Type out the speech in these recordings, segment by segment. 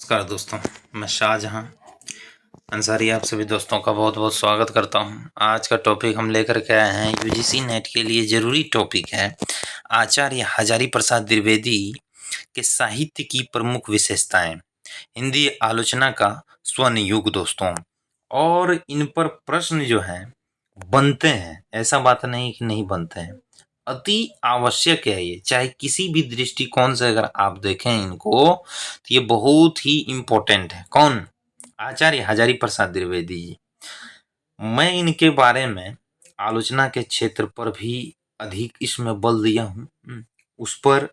नमस्कार दोस्तों, मैं शाहजहां अंसारी आप सभी दोस्तों का बहुत बहुत स्वागत करता हूं। आज का टॉपिक हम लेकर के आए हैं, यूजीसी नेट के लिए जरूरी टॉपिक है आचार्य हजारी प्रसाद द्विवेदी के साहित्य की प्रमुख विशेषताएं, हिंदी आलोचना का स्वर्ण युग दोस्तों। और इन पर प्रश्न जो हैं बनते हैं, ऐसा बात नहीं कि नहीं बनते हैं, अति आवश्यक है ये, चाहे किसी भी दृष्टिकोण से अगर आप देखें इनको तो ये बहुत ही इम्पोर्टेंट है। कौन? आचार्य हजारी प्रसाद द्विवेदी जी। मैं इनके बारे में आलोचना के क्षेत्र पर भी अधिक इसमें बल दिया हूँ, उस पर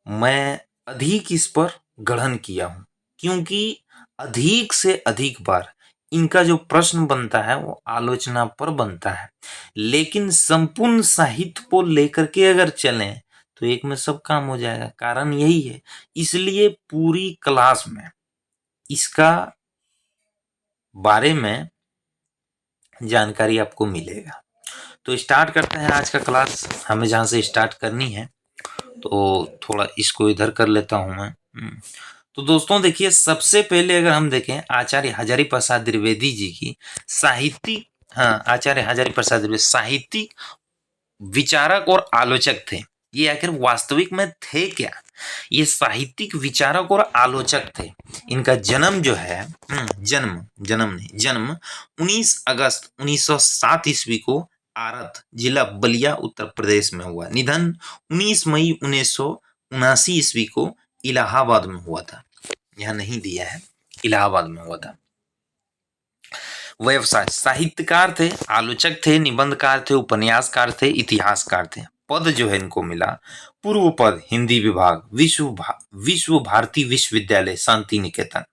मैं अधिक इस पर गढ़न किया हूँ, क्योंकि अधिक से अधिक बार इनका जो प्रश्न बनता है वो आलोचना पर बनता है, लेकिन संपूर्ण साहित्य को लेकर के अगर चलें तो एक में सब काम हो जाएगा। कारण यही है, इसलिए पूरी क्लास में इसका बारे में जानकारी आपको मिलेगा। तो स्टार्ट करते हैं आज का क्लास। हमें जहाँ से स्टार्ट करनी है तो थोड़ा इसको इधर कर लेता हूँ मैं। तो दोस्तों देखिए, सबसे पहले अगर हम देखें आचार्य हजारी प्रसाद द्विवेदी जी की साहित्यिक, आचार्य हजारी प्रसाद द्विवेदी साहित्यिक विचारक और आलोचक थे। ये आखिर वास्तविक में थे क्या? ये साहित्यिक विचारक और आलोचक थे। इनका जन्म जो है, जन्म 19 अगस्त 1907 ईस्वी को आरत जिला बलिया उत्तर प्रदेश में हुआ। निधन 19 मई 1979 ईस्वी को इलाहाबाद में हुआ था। यह नहीं दिया है, इलाहाबाद में हुआ था। व्यवसाय साहित्यकार थे, आलोचक थे, निबंधकार थे, उपन्यासकार थे, इतिहासकार थे। पद जो है इनको मिला पूर्व पद हिंदी विभाग, विश्व भारती विश्वविद्यालय शांति निकेतन,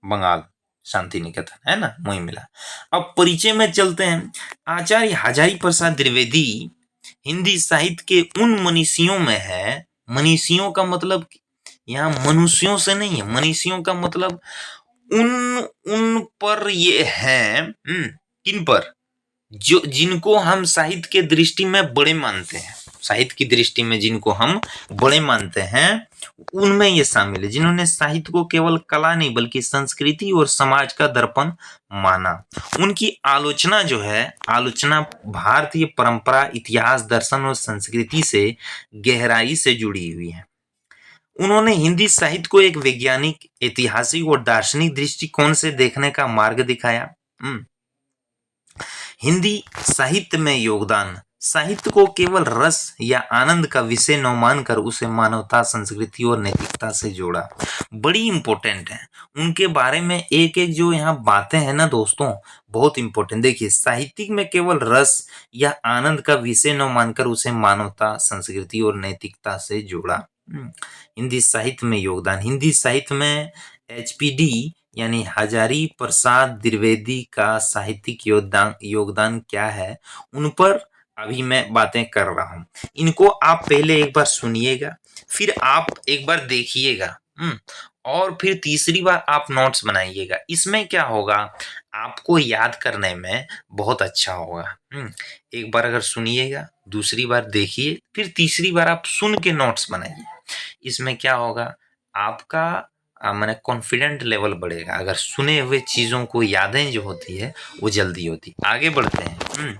बंगाल, शांति निकेतन है ना, वही मिला। अब परिचय में चलते हैं। आचार्य हजारी प्रसाद द्विवेदी हिंदी साहित्य के उन मनीषियों में है। मनीषियों का मतलब यहाँ मनुष्यों से नहीं है, मनीषियों का मतलब उन उन पर ये है, किन पर? जो जिनको हम साहित्य के दृष्टि में बड़े मानते हैं, साहित्य की दृष्टि में जिनको हम बड़े मानते हैं उनमें ये शामिल है, जिन्होंने साहित्य को केवल कला नहीं बल्कि संस्कृति और समाज का दर्पण माना। उनकी आलोचना जो है, आलोचना भारतीय परंपरा, इतिहास, दर्शन और संस्कृति से गहराई से जुड़ी हुई है। उन्होंने हिंदी साहित्य को एक वैज्ञानिक, ऐतिहासिक और दार्शनिक दृष्टिकोण से देखने का मार्ग दिखाया। हिंदी साहित्य में योगदान, साहित्य को केवल रस या आनंद का विषय न मानकर उसे मानवता, संस्कृति और नैतिकता से जोड़ा। बड़ी इंपॉर्टेंट है उनके बारे में, एक एक जो यहाँ बातें हैं ना दोस्तों, बहुत इंपॉर्टेंट। देखिए, साहित्य में केवल रस या आनंद का विषय न मानकर उसे मानवता, संस्कृति और नैतिकता से जोड़ा। हिंदी साहित्य में योगदान, हिंदी साहित्य में एचपीडी यानी हजारी प्रसाद द्विवेदी का साहित्यिक योगदान क्या है, उन पर अभी मैं बातें कर रहा हूं। इनको आप पहले एक बार सुनिएगा, फिर आप एक बार देखिएगा, और फिर तीसरी बार आप नोट्स बनाइएगा। इसमें क्या होगा, आपको याद करने में बहुत अच्छा होगा। एक बार अगर सुनिएगा, दूसरी बार देखिए, फिर तीसरी बार आप सुन के नोट्स बनाइए। इसमें क्या होगा, आपका मैंने कॉन्फिडेंट लेवल बढ़ेगा। अगर सुने हुए चीजों को यादें जो होती है वो जल्दी होती। आगे बढ़ते हैं।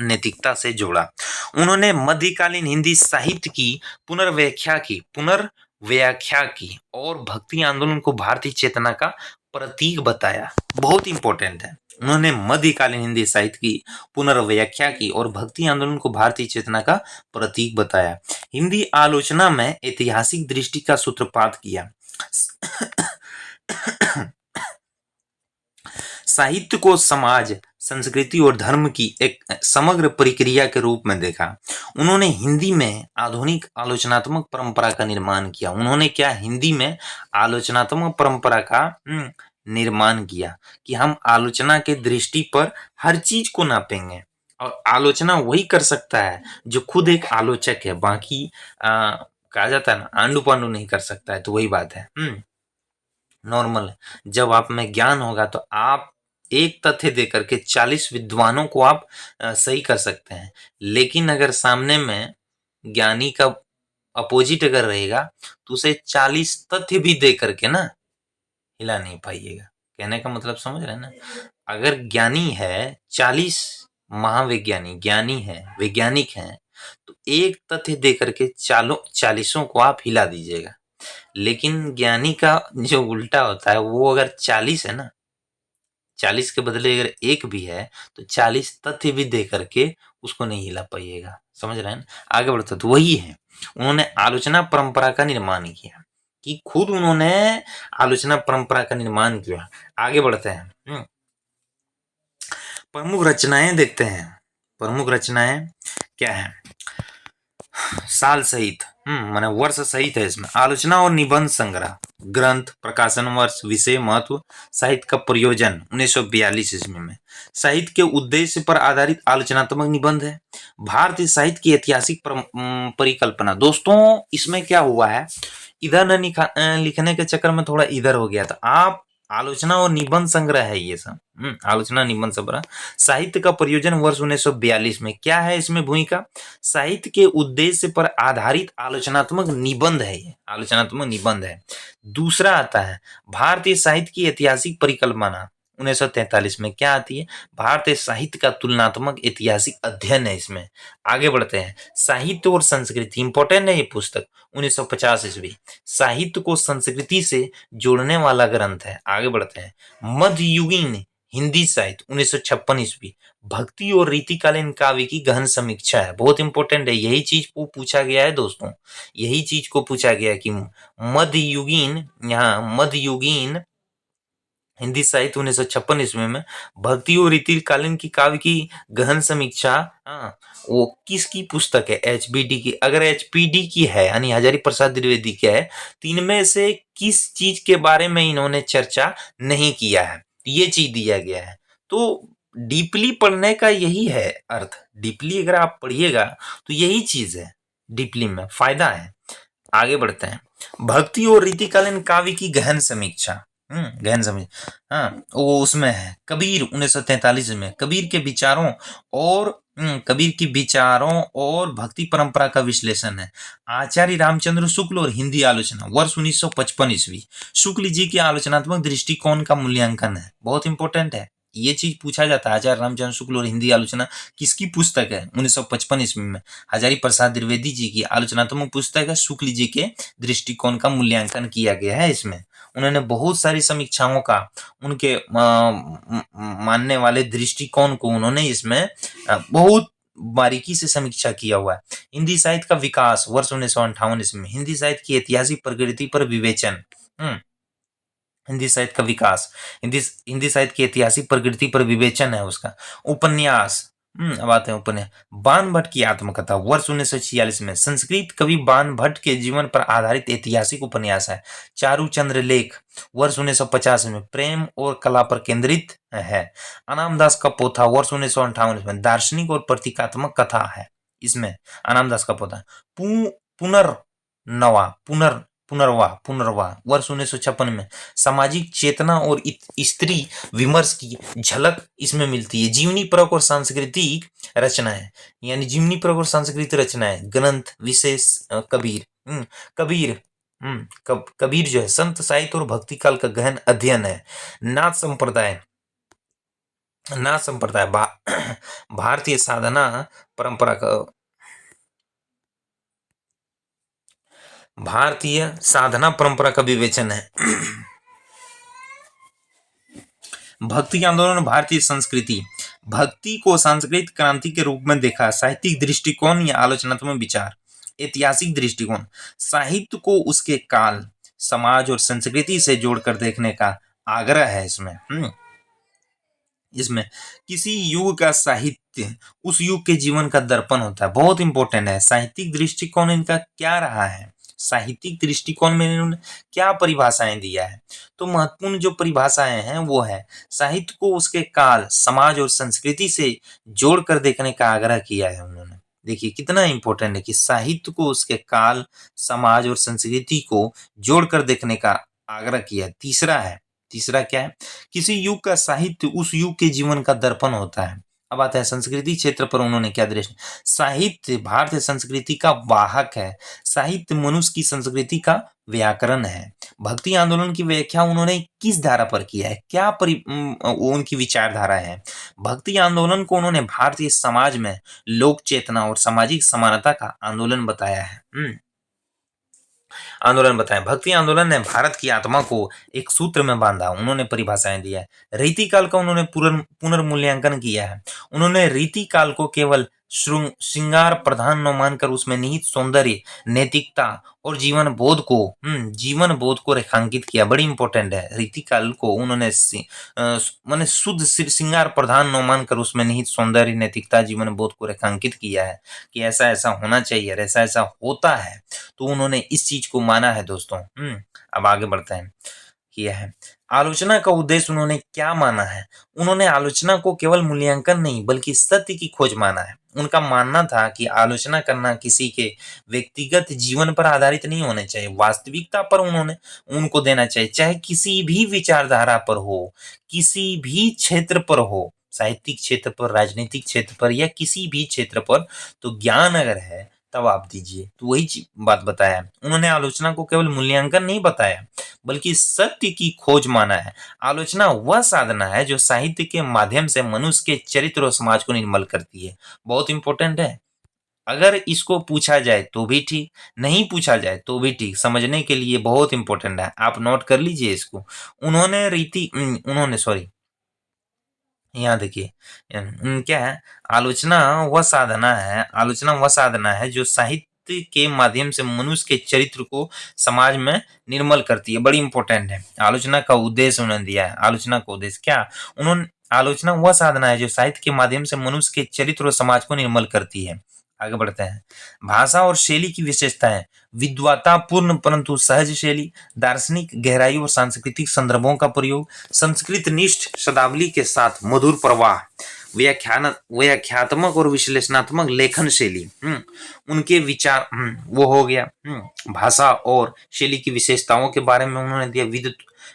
नैतिकता से जोड़ा। उन्होंने मध्यकालीन हिंदी साहित्य की पुनर्व्याख्या की और भक्ति आंदोलन को भारतीय चेतना का प्रतीक बताया। बहुत इंपॉर्टेंट है। उन्होंने मध्यकालीन हिंदी साहित्य की पुनर्व्याख्या की और भक्ति आंदोलन को भारतीय चेतना का प्रतीक बताया। हिंदी आलोचना में ऐतिहासिक दृष्टि का सूत्रपात किया। साहित्य को समाज, संस्कृति और धर्म की एक समग्र प्रक्रिया के रूप में देखा। उन्होंने हिंदी में आधुनिक आलोचनात्मक परंपरा का निर्माण किया। उन्होंने क्या, हिंदी में आलोचनात्मक परंपरा का निर्माण किया कि हम आलोचना के दृष्टि पर हर चीज को नापेंगे, और आलोचना वही कर सकता है जो खुद एक आलोचक है। बाकी कहा जाता है ना, आंडू पांडू नहीं कर सकता है। तो वही बात है। नॉर्मल है। जब आप में ज्ञान होगा तो आप एक तथ्य देकर के 40 विद्वानों को आप सही कर सकते हैं, लेकिन अगर सामने में ज्ञानी का अपोजिट अगर रहेगा तो उसे 40 तथ्य भी दे करके ना हिला नहीं पाइएगा। कहने का मतलब समझ रहे हैं ना? अगर ज्ञानी है 40 महाविज्ञानी ज्ञानी है वैज्ञानिक हैं तो एक तथ्य दे करके चालों 40 को आप हिला दीजिएगा। लेकिन ज्ञानी का जो उल्टा होता है वो अगर 40 है ना 40 के बदले अगर एक भी है तो 40 तथ्य भी दे करके उसको नहीं हिला पाइएगा। समझ रहे हैं ना? आगे बढ़ते तो वही है, उन्होंने आलोचना परंपरा का निर्माण किया कि खुद उन्होंने आलोचना परंपरा का निर्माण किया। आगे बढ़ते हैं। प्रमुख रचनाएं देखते हैं। प्रमुख रचनाएं क्या है? साल सहित माने वर्ष सहित है इसमें। आलोचना और निबंध संग्रह, ग्रंथ, प्रकाशन वर्ष, विषय, महत्व, साहित्य का प्रयोजन 1942 ईस्वी में। साहित्य के उद्देश्य पर आधारित आलोचनात्मक निबंध है। भारतीय साहित्य की ऐतिहासिक परिकल्पना। दोस्तों इसमें क्या हुआ है, इधर न लिखने के चक्कर में थोड़ा इधर हो गया था। आप आलोचना और निबंध संग्रह है ये सब। आलोचना निबंध संग्रह। साहित्य का प्रयोजन वर्ष 1942 में। क्या है इसमें भूमिका? साहित्य के उद्देश्य पर आधारित आलोचनात्मक निबंध है, ये आलोचनात्मक निबंध है। दूसरा आता है भारतीय साहित्य की ऐतिहासिक परिकल्पना 1943 में। क्या आती है? भारतीय साहित्य का तुलनात्मक ऐतिहासिक अध्ययन है इसमें। आगे बढ़ते हैं। साहित्य और संस्कृति, इंपॉर्टेंट है ये पुस्तक, 1950 ईस्वी। साहित्य को संस्कृति से जोड़ने वाला ग्रंथ है। आगे बढ़ते हैं। मध्ययुगीन हिंदी साहित्य 1956 ईस्वी। भक्ति और रीतिकालीन काव्य की गहन समीक्षा है। बहुत इंपॉर्टेंट है, यही चीज को पूछा गया है दोस्तों, यही चीज को पूछा गया है कि मध्ययुगीन, यहाँ मध्ययुगीन हिंदी साहित्य 1956 ईस्वी में भक्ति और रीतिकालीन की काव्य की गहन समीक्षा, वो किसकी पुस्तक है? एचबीडी की। अगर एचपीडी की है यानी हजारी प्रसाद द्विवेदी की है तो इनमें से किस चीज के बारे में इन्होंने चर्चा नहीं किया है, ये चीज दिया गया है। तो डीपली पढ़ने का यही है अर्थ। डीपली अगर आप पढ़िएगा तो यही चीज है, डीपली में फायदा है। आगे बढ़ते हैं। भक्ति और रीतिकालीन काव्य की गहन समीक्षा, गहन समीक्षा, वो उसमें है। कबीर 1943 में। कबीर के विचारों और कबीर की विचारों और भक्ति परंपरा का विश्लेषण है। आचार्य रामचंद्र शुक्ल और हिंदी आलोचना वर्ष 1955 ईस्वी। शुक्ल जी के आलोचनात्मक दृष्टिकोण का मूल्यांकन है। बहुत इंपॉर्टेंट है, ये चीज पूछा जाता है। आचार्य रामचंद्र शुक्ल और हिंदी आलोचना किसकी पुस्तक है? 1955 ईस्वी में हजारी प्रसाद द्विवेदी जी की आलोचनात्मक पुस्तक है। शुक्ल जी के दृष्टिकोण का मूल्यांकन किया गया है इसमें। उन्होंने बहुत सारी समीक्षाओं का, उनके मानने वाले दृष्टिकोण को उन्होंने इसमें बहुत बारीकी से समीक्षा किया हुआ है। हिंदी साहित्य का विकास वर्ष 1958 ईस्वी। हिंदी साहित्य की ऐतिहासिक प्रगति पर विवेचन। हिंदी साहित्य का विकास, हिंदी साहित्य की ऐतिहासिक प्रगति पर विवेचन है उसका। उपन्यास, अब आते हैं उपन्यास। बाण भट्ट की आत्मकथा वर्ष 1946 में। संस्कृत कवि बाण भट्ट के जीवन पर आधारित ऐतिहासिक उपन्यास है। चारूचंद्र लेख वर्ष 1950 में। प्रेम और कला पर केंद्रित है। अनामदास का पोथा वर्ष 1958 में। दार्शनिक और प्रतीकात्मक कथा है इसमें अनामदास का पोथा। पुनर्वा वर्ष 1956 में। सामाजिक चेतना और स्त्री विमर्श की झलक इसमें मिलती है। जीवनी परक और सांस्कृतिक रचनाएं, यानी जीवनी परक और सांस्कृतिक रचनाएं, ग्रंथ, विशेष कबीर कबीर जो है संत साहित्य और भक्ति काल का गहन अध्ययन है। नाथ संप्रदाय भारतीय साधना परंपरा का, भारतीय साधना परंपरा का विवेचन है। भक्ति आंदोलन, भारतीय संस्कृति। भक्ति को सांस्कृतिक क्रांति के रूप में देखा। साहित्यिक दृष्टिकोण या आलोचनात्मक विचार। ऐतिहासिक दृष्टिकोण, साहित्य को उसके काल, समाज और संस्कृति से जोड़कर देखने का आग्रह है इसमें किसी युग का साहित्य उस युग के जीवन का दर्पण होता है। बहुत इंपॉर्टेंट है। साहित्यिक दृष्टिकोण इनका क्या रहा है, साहित्यिक दृष्टिकोण में इन्होंने क्या परिभाषाएं दिया है? तो महत्वपूर्ण जो परिभाषाएं हैं वो है साहित्य को उसके काल, समाज और संस्कृति से जोड़कर देखने का आग्रह किया है उन्होंने। देखिए कितना इंपॉर्टेंट है कि साहित्य को उसके काल, समाज और संस्कृति को जोड़कर देखने का आग्रह किया। तीसरा क्या है? किसी युग का साहित्य उस युग के जीवन का दर्पण होता है। अब आता है संस्कृति क्षेत्र पर उन्होंने क्या दृष्टि। साहित्य भारतीय संस्कृति का वाहक है। साहित्य मनुष्य की संस्कृति का व्याकरण है। भक्ति आंदोलन की व्याख्या उन्होंने किस धारा पर किया है, क्या वो उनकी विचारधारा है। भक्ति आंदोलन को उन्होंने भारतीय समाज में लोक चेतना और सामाजिक समानता का आंदोलन बताया है। आंदोलन बताएं। भक्ति आंदोलन ने भारत की आत्मा को एक सूत्र में बांधा। उन्होंने परिभाषाएं दिया है। रीति काल का उन्होंने पुनर्मूल्यांकन किया है। उन्होंने रीति काल को केवल श्रृंगार प्रधान न मानकर उसमें निहित सौंदर्य, नैतिकता और जीवन बोध को रेखांकित किया। बड़ी इंपॉर्टेंट है। रीति काल को उन्होंने माने शुद्ध श्रृंगार प्रधान न मानकर उसमें निहित सौंदर्य, नैतिकता, जीवन बोध को रेखांकित किया है कि ऐसा ऐसा होना चाहिए, ऐसा ऐसा होता है। तो उन्होंने इस चीज को माना है दोस्तों। अब आगे बढ़ते हैं। किया है। आलोचना का उद्देश्य उन्होंने क्या माना है। उन्होंने आलोचना को केवल मूल्यांकन नहीं बल्कि सत्य की खोज माना है। उनका मानना था कि आलोचना करना किसी के व्यक्तिगत जीवन पर आधारित नहीं होना चाहिए, वास्तविकता पर उनको देना चाहिए, चाहे किसी भी विचारधारा पर हो, किसी भी क्षेत्र पर हो, साहित्यिक क्षेत्र पर, राजनीतिक क्षेत्र पर या किसी भी क्षेत्र पर। तो ज्ञान अगर है तब आप दीजिए। तो वही बात बताया। उन्होंने आलोचना को केवल मूल्यांकन नहीं बताया बल्कि सत्य की खोज माना है। आलोचना वह साधना है जो साहित्य के माध्यम से मनुष्य के चरित्र और समाज को निर्मल करती है। बहुत इंपॉर्टेंट है। अगर इसको पूछा जाए तो भी ठीक, नहीं पूछा जाए तो भी ठीक, समझने के लिए बहुत इंपॉर्टेंट है। आप नोट कर लीजिए इसको। उन्होंने सॉरी, यहाँ देखिए क्या है। आलोचना वह साधना है जो साहित्य के माध्यम से मनुष्य के चरित्र को समाज में निर्मल करती है। बड़ी इंपॉर्टेंट है। आलोचना का उद्देश्य उन्होंने दिया है। आलोचना का उद्देश्य क्या, उन्होंने आलोचना वह साधना है जो साहित्य के माध्यम से मनुष्य के चरित्र और समाज को निर्मल करती है। आगे बढ़ते हैं। भाषा और शैली की विशेषताएं। विद्वतापूर्ण परंतु सहज शैली, दार्शनिक गहराई और सांस्कृतिक संदर्भों का प्रयोग, संस्कृत निष्ठ शब्दावली के साथ मधुर प्रवाह, व्याख्यात्मक और विश्लेषणात्मक लेखन शैली। उनके विचार वो हो गया। भाषा और शैली की विशेषताओं के बारे में उन्होंने दिया।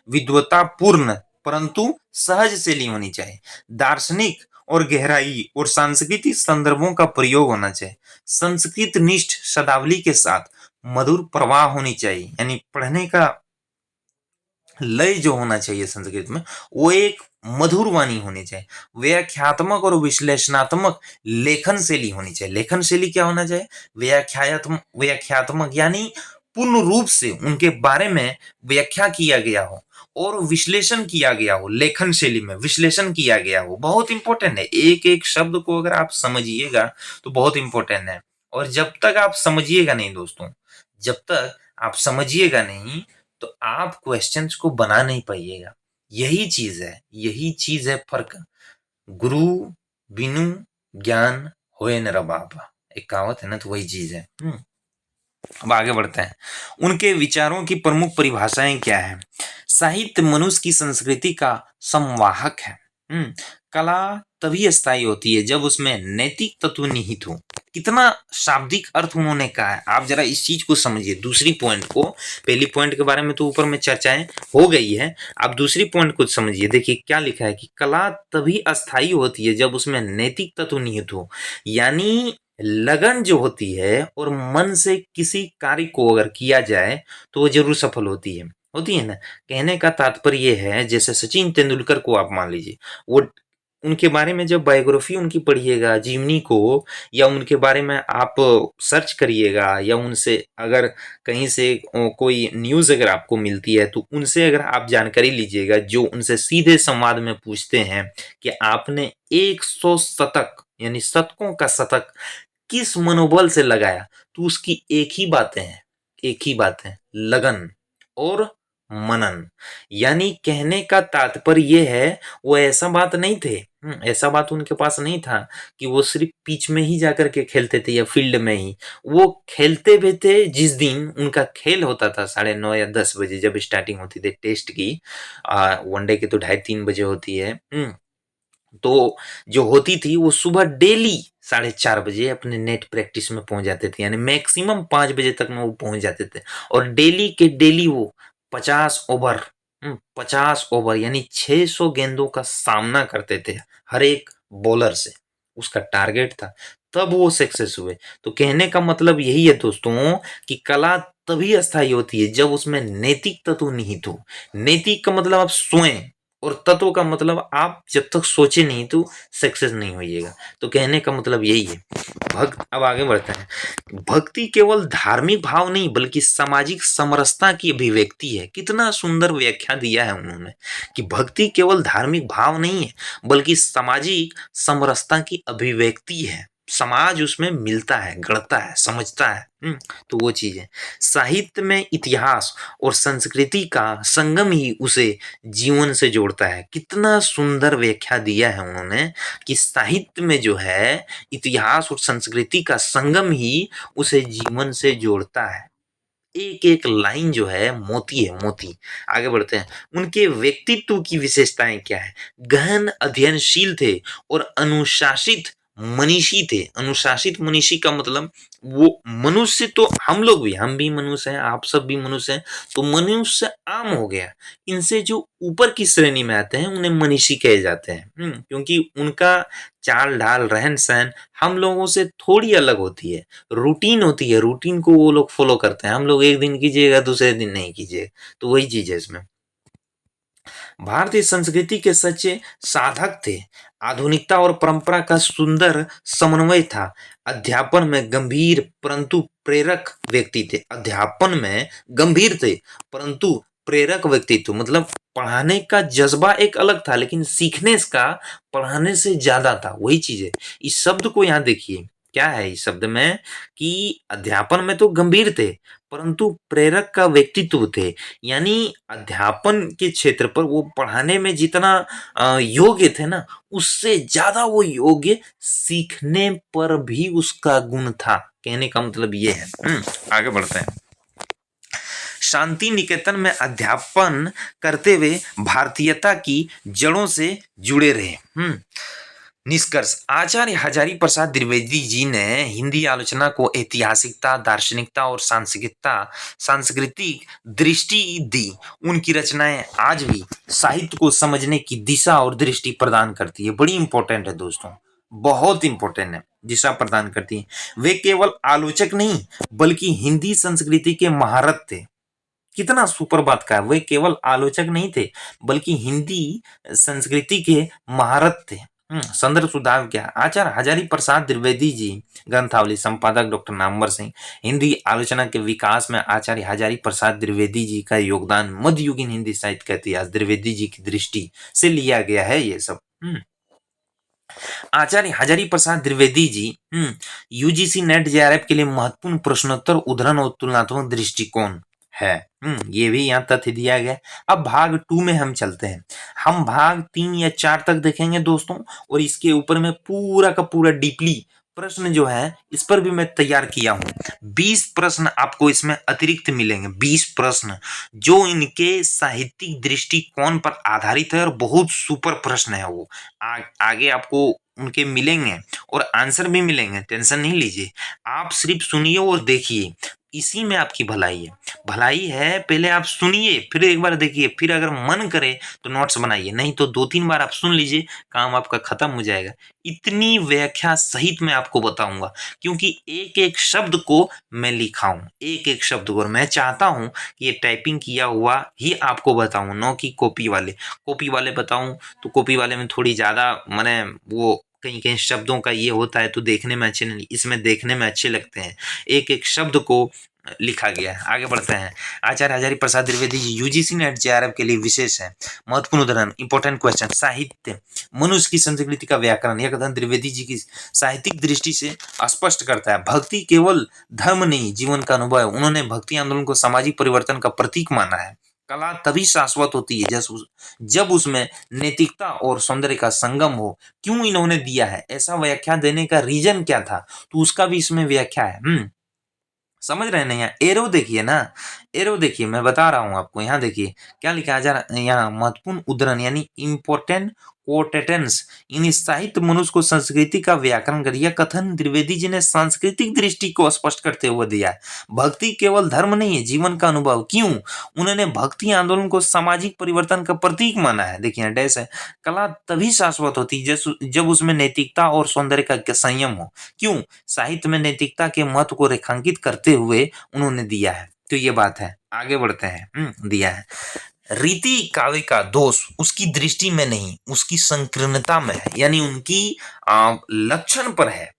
विद्वतापूर्ण परंतु सहज शैली होनी चाहिए, दार्शनिक और गहराई और सांस्कृतिक संदर्भों का प्रयोग होना चाहिए, संस्कृत निष्ठ शब्दावली के साथ मधुर प्रवाह होनी चाहिए, यानी पढ़ने का लय जो होना चाहिए संस्कृत में वो एक मधुर वाणी होनी चाहिए। व्याख्यात्मक और विश्लेषणात्मक लेखन शैली होनी चाहिए। लेखन शैली क्या होना चाहिए, व्याख्यात्मक यानी पूर्ण रूप से उनके बारे में व्याख्या किया गया हो और विश्लेषण किया गया हो। लेखन शैली में विश्लेषण किया गया हो, बहुत इंपॉर्टेंट है। एक एक शब्द को अगर आप समझिएगा तो बहुत इंपॉर्टेंट है। और जब तक आप समझिएगा नहीं दोस्तों, जब तक आप समझिएगा नहीं तो आप क्वेश्चंस को बना नहीं पाइएगा। यही चीज है फर्क। गुरु बिनु ज्ञान होए न रबाब, एक कहावत है ना, तो वही चीज है। अब आगे बढ़ते हैं। उनके विचारों की प्रमुख परिभाषाएं क्या है। साहित्य मनुष्य की संस्कृति का संवाहक है। कला तभी स्थायी होती है जब उसमें नैतिक तत्व निहित हो। कितना शाब्दिक अर्थ उन्होंने कहा है, आप जरा इस चीज को समझिए। दूसरी पॉइंट को, पहली पॉइंट के बारे में तो ऊपर में चर्चाएं हो गई है, आप दूसरी पॉइंट को समझिए। देखिए क्या लिखा है कि कला तभी अस्थायी होती है जब उसमें नैतिक तत्व निहित हो। यानी लगन जो होती है और मन से किसी कार्य को अगर किया जाए तो वो जरूर सफल होती है ना। कहने का तात्पर्य है, जैसे सचिन तेंदुलकर को आप मान लीजिए, वो उनके बारे में जब बायोग्राफी उनकी पढ़िएगा जीवनी को, या उनके बारे में आप सर्च करिएगा, या उनसे अगर कहीं से कोई न्यूज़ अगर आपको मिलती है तो उनसे अगर आप जानकारी लीजिएगा, जो उनसे सीधे संवाद में पूछते हैं कि आपने 100 शतक यानी शतकों का शतक किस मनोबल से लगाया, तो उसकी एक ही बात है, लगन और मनन। यानी कहने का तात्पर्य ये है, वो ऐसा बात नहीं थे, ऐसा बात उनके पास नहीं था कि वो सिर्फ पिच में ही जाकर के खेलते थे या फील्ड में ही। वो खेलते भी थे। जिस दिन उनका खेल होता था 9:30 या 10 बजे जब स्टार्टिंग होती थी टेस्ट की, वनडे की तो 2:30-3 बजे होती है, तो जो होती थी वो सुबह डेली 4:30 बजे अपने नेट प्रैक्टिस में पहुंच जाते थे, यानी मैक्सिमम 5 बजे तक में वो पहुंच जाते थे। और डेली के डेली वो 50 ओवर यानी 600 गेंदों का सामना करते थे हर एक बॉलर से। उसका टारगेट था, तब वो सक्सेस हुए। तो कहने का मतलब यही है दोस्तों कि कला तभी अस्थायी होती है जब उसमें नैतिक तत्व निहित हो। नैतिक का मतलब आप सोएं, और तत्व का मतलब आप जब तक सोचे नहीं तो सक्सेस नहीं होइएगा। तो कहने का मतलब यही है। भक्त अब आगे बढ़ते हैं। भक्ति केवल धार्मिक भाव नहीं बल्कि सामाजिक समरसता की अभिव्यक्ति है। कितना सुंदर व्याख्या दिया है उन्होंने कि भक्ति केवल धार्मिक भाव नहीं है बल्कि सामाजिक समरसता की अभिव्यक्ति है। समाज उसमें मिलता है, गढ़ता है, समझता है। तो वो चीज है। साहित्य में इतिहास और संस्कृति का संगम ही उसे जीवन से जोड़ता है। कितना सुंदर व्याख्या दिया है उन्होंने कि साहित्य में जो है इतिहास और संस्कृति का संगम ही उसे जीवन से जोड़ता है। एक एक लाइन जो है मोती है, मोती। आगे बढ़ते हैं। उनके व्यक्तित्व की विशेषताएं क्या है? गहन अध्ययनशील थे और अनुशासित मनीषी थे। अनुशासित मनीषी का मतलब वो मनुष्य, तो हम भी मनुष्य हैं, आप सब भी मनुष्य हैं, तो मनुष्य आम हो गया। इनसे जो ऊपर की श्रेणी में आते हैं उन्हें मनीषी कहे जाते हैं। क्योंकि उनका चाल ढाल रहन सहन हम लोगों से थोड़ी अलग होती है। रूटीन होती है, रूटीन को वो लोग फॉलो करते हैं। हम लोग एक दिन कीजिएगा, दूसरे दिन नहीं कीजिएगा। तो वही चीज है इसमें। भारतीय संस्कृति के सच्चे साधक थे। आधुनिकता और परंपरा का सुंदर समन्वय था। अध्यापन में गंभीर परंतु प्रेरक व्यक्ति थे। अध्यापन में गंभीर थे परंतु प्रेरक व्यक्तित्व, मतलब पढ़ाने का जज्बा एक अलग था लेकिन सीखने का पढ़ाने से ज्यादा था। वही चीज है। इस शब्द को यहाँ देखिए, क्या है इस शब्द में कि अध्यापन में तो गंभीर थे परंतु प्रेरक का व्यक्तित्व थे। यानी अध्यापन के क्षेत्र पर वो पढ़ाने में जितना योग्य थे ना, उससे ज्यादा वो योग्य सीखने पर भी उसका गुण था। कहने का मतलब ये है। आगे बढ़ते हैं। शांति निकेतन में अध्यापन करते हुए भारतीयता की जड़ों से जुड़े रहे। निष्कर्ष। आचार्य हजारी प्रसाद द्विवेदी जी ने हिंदी आलोचना को ऐतिहासिकता, दार्शनिकता और सांस्कृतिक दृष्टि दी। उनकी रचनाएं आज भी साहित्य को समझने की दिशा और दृष्टि प्रदान करती है। बड़ी इंपॉर्टेंट है दोस्तों, बहुत इंपॉर्टेंट है, दिशा प्रदान करती है। वे केवल आलोचक नहीं बल्कि हिंदी संस्कृति के महारथ थे। कितना सुपर बात का है। वे केवल आलोचक नहीं थे बल्कि हिंदी संस्कृति के महारथ थे। संदर्भ सुधार क्या? आचार्य हजारी प्रसाद द्विवेदी जी, ग्रंथावली, संपादक डॉक्टर नामवर सिंह। हिंदी आलोचना के विकास में आचार्य हजारी प्रसाद द्विवेदी जी का योगदान मध्ययुगीन हिंदी साहित्य का इतिहास द्विवेदी जी की दृष्टि से लिया गया है ये सब। आचार्य Hazari Prasad Dwivedi ji UGC net JRF के लिए महत्वपूर्ण प्रश्नोत्तर, उद्धरण और तुलनात्मक दृष्टिकोण है। ये भी यहाँ तथ्य दिया गया। अब भाग 2 में हम चलते हैं। हम भाग 3 या 4 तक देखेंगे दोस्तों, और इसके ऊपर में पूरा का पूरा डीपली प्रश्न जो है इस पर भी मैं तैयार किया हूं। 20 प्रश्न आपको इसमें अतिरिक्त मिलेंगे। 20 प्रश्न जो इनके साहित्यिक दृष्टिकोण पर आधारित है और बहुत सुपर प्रश्न है वो। आगे आपको उनके मिलेंगे और आंसर भी मिलेंगे, टेंशन नहीं लीजिए। आप सिर्फ सुनिए और देखिए, इसी में आपकी भलाई है। भलाई है, पहले आप सुनिए फिर एक बार देखिए, फिर अगर मन करे तो नोट्स बनाइए, नहीं तो 2-3 बार आप सुन लीजिए, काम आपका खत्म हो जाएगा। इतनी व्याख्या सहित मैं आपको बताऊंगा क्योंकि एक एक शब्द को मैं लिखा हूं, एक एक शब्द को, और मैं चाहता हूं कि ये टाइपिंग किया हुआ ही आपको बताऊं, न कि कॉपी वाले बताऊं तो कॉपी वाले में थोड़ी ज्यादा मैंने वो कहीं कहीं शब्दों का ये होता है तो देखने में अच्छे नहीं, इसमें देखने में अच्छे लगते हैं। एक एक शब्द को लिखा गया है। आगे बढ़ते हैं। आचार्य Hazari Prasad Dwivedi ji UGC net JRF के लिए विशेष है। महत्वपूर्ण उदाहरण, इंपॉर्टेंट क्वेश्चन। साहित्य, मनुष्य की संस्कृति का व्याकरण। यह कथन द्विवेदी जी की साहित्यिक दृष्टि से स्पष्ट करता है। भक्ति केवल धर्म नहीं, जीवन का अनुभव है। उन्होंने भक्ति आंदोलन को सामाजिक परिवर्तन का प्रतीक माना है। कला तभी शाश्वत होती है जब उसमें नैतिकता और सौंदर्य का संगम हो। क्यों इन्होंने दिया है ऐसा व्याख्या देने का रीजन क्या था, तो उसका भी इसमें व्याख्या है। समझ रहे हैं? नहीं, एरो देखिए ना, एरो देखिए मैं बता रहा हूँ आपको, यहाँ देखिए क्या लिखा है जरा, यहाँ महत्वपूर्ण उद्धरण यानी इम्पोर्टेंट कोटेटेंस इन साहित्य मनुष्य को संस्कृति का व्याकरण कर, यह कथन द्विवेदी जी ने सांस्कृतिक दृष्टि को स्पष्ट करते हुए दिया है। भक्ति केवल धर्म नहीं है, जीवन का अनुभव। क्यों? उन्होंने भक्ति आंदोलन को सामाजिक परिवर्तन का प्रतीक माना है। देखिए डैश है, कला तभी शाश्वत होती है जब उसमें नैतिकता और सौंदर्य का संयम हो। क्यों? साहित्य में नैतिकता के महत्व को रेखांकित करते हुए उन्होंने दिया है। तो ये बात है, आगे बढ़ते हैं। दिया है, रीति काव्य का दोष उसकी दृष्टि में नहीं, उसकी संकीर्णता में है, यानी उनकी लक्षण पर है।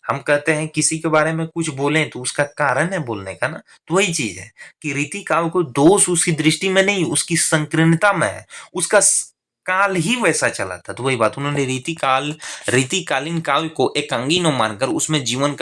हम कहते हैं किसी के बारे में कुछ बोलें तो उसका कारण है बोलने का ना, तो वही चीज है कि रीति काव्य को दोष उसकी दृष्टि में नहीं, उसकी संकीर्णता में है। उसका काल ही वैसा चला था, तो वही बात उन्होंने रीतिकालीन काव्य को एकांगी न मानकर उसमें जीवन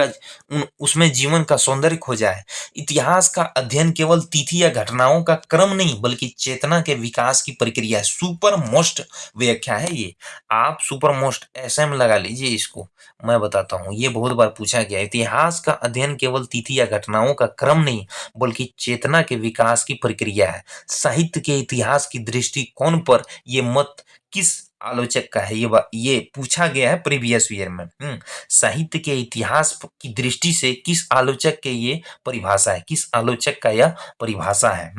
का सौंदर्य खोजा है। इतिहास का अध्ययन केवल तिथि या घटनाओं का क्रम नहीं बल्कि चेतना के विकास की प्रक्रिया है। सुपर मोस्ट व्याख्या है ये, आप सुपर मोस्ट एसएम लगा लीजिए इसको, मैं बताता हूँ, ये बहुत बार पूछा गया। इतिहास का अध्ययन केवल तिथि या घटनाओं का क्रम नहीं बल्कि चेतना के विकास की प्रक्रिया है। साहित्य के इतिहास की दृष्टिकोण पर ये मत किस आलोचक का है, ये पूछा गया है प्रीवियस ईयर में। साहित्य के इतिहास की दृष्टि से किस आलोचक के ये परिभाषा है, किस आलोचक का यह परिभाषा है।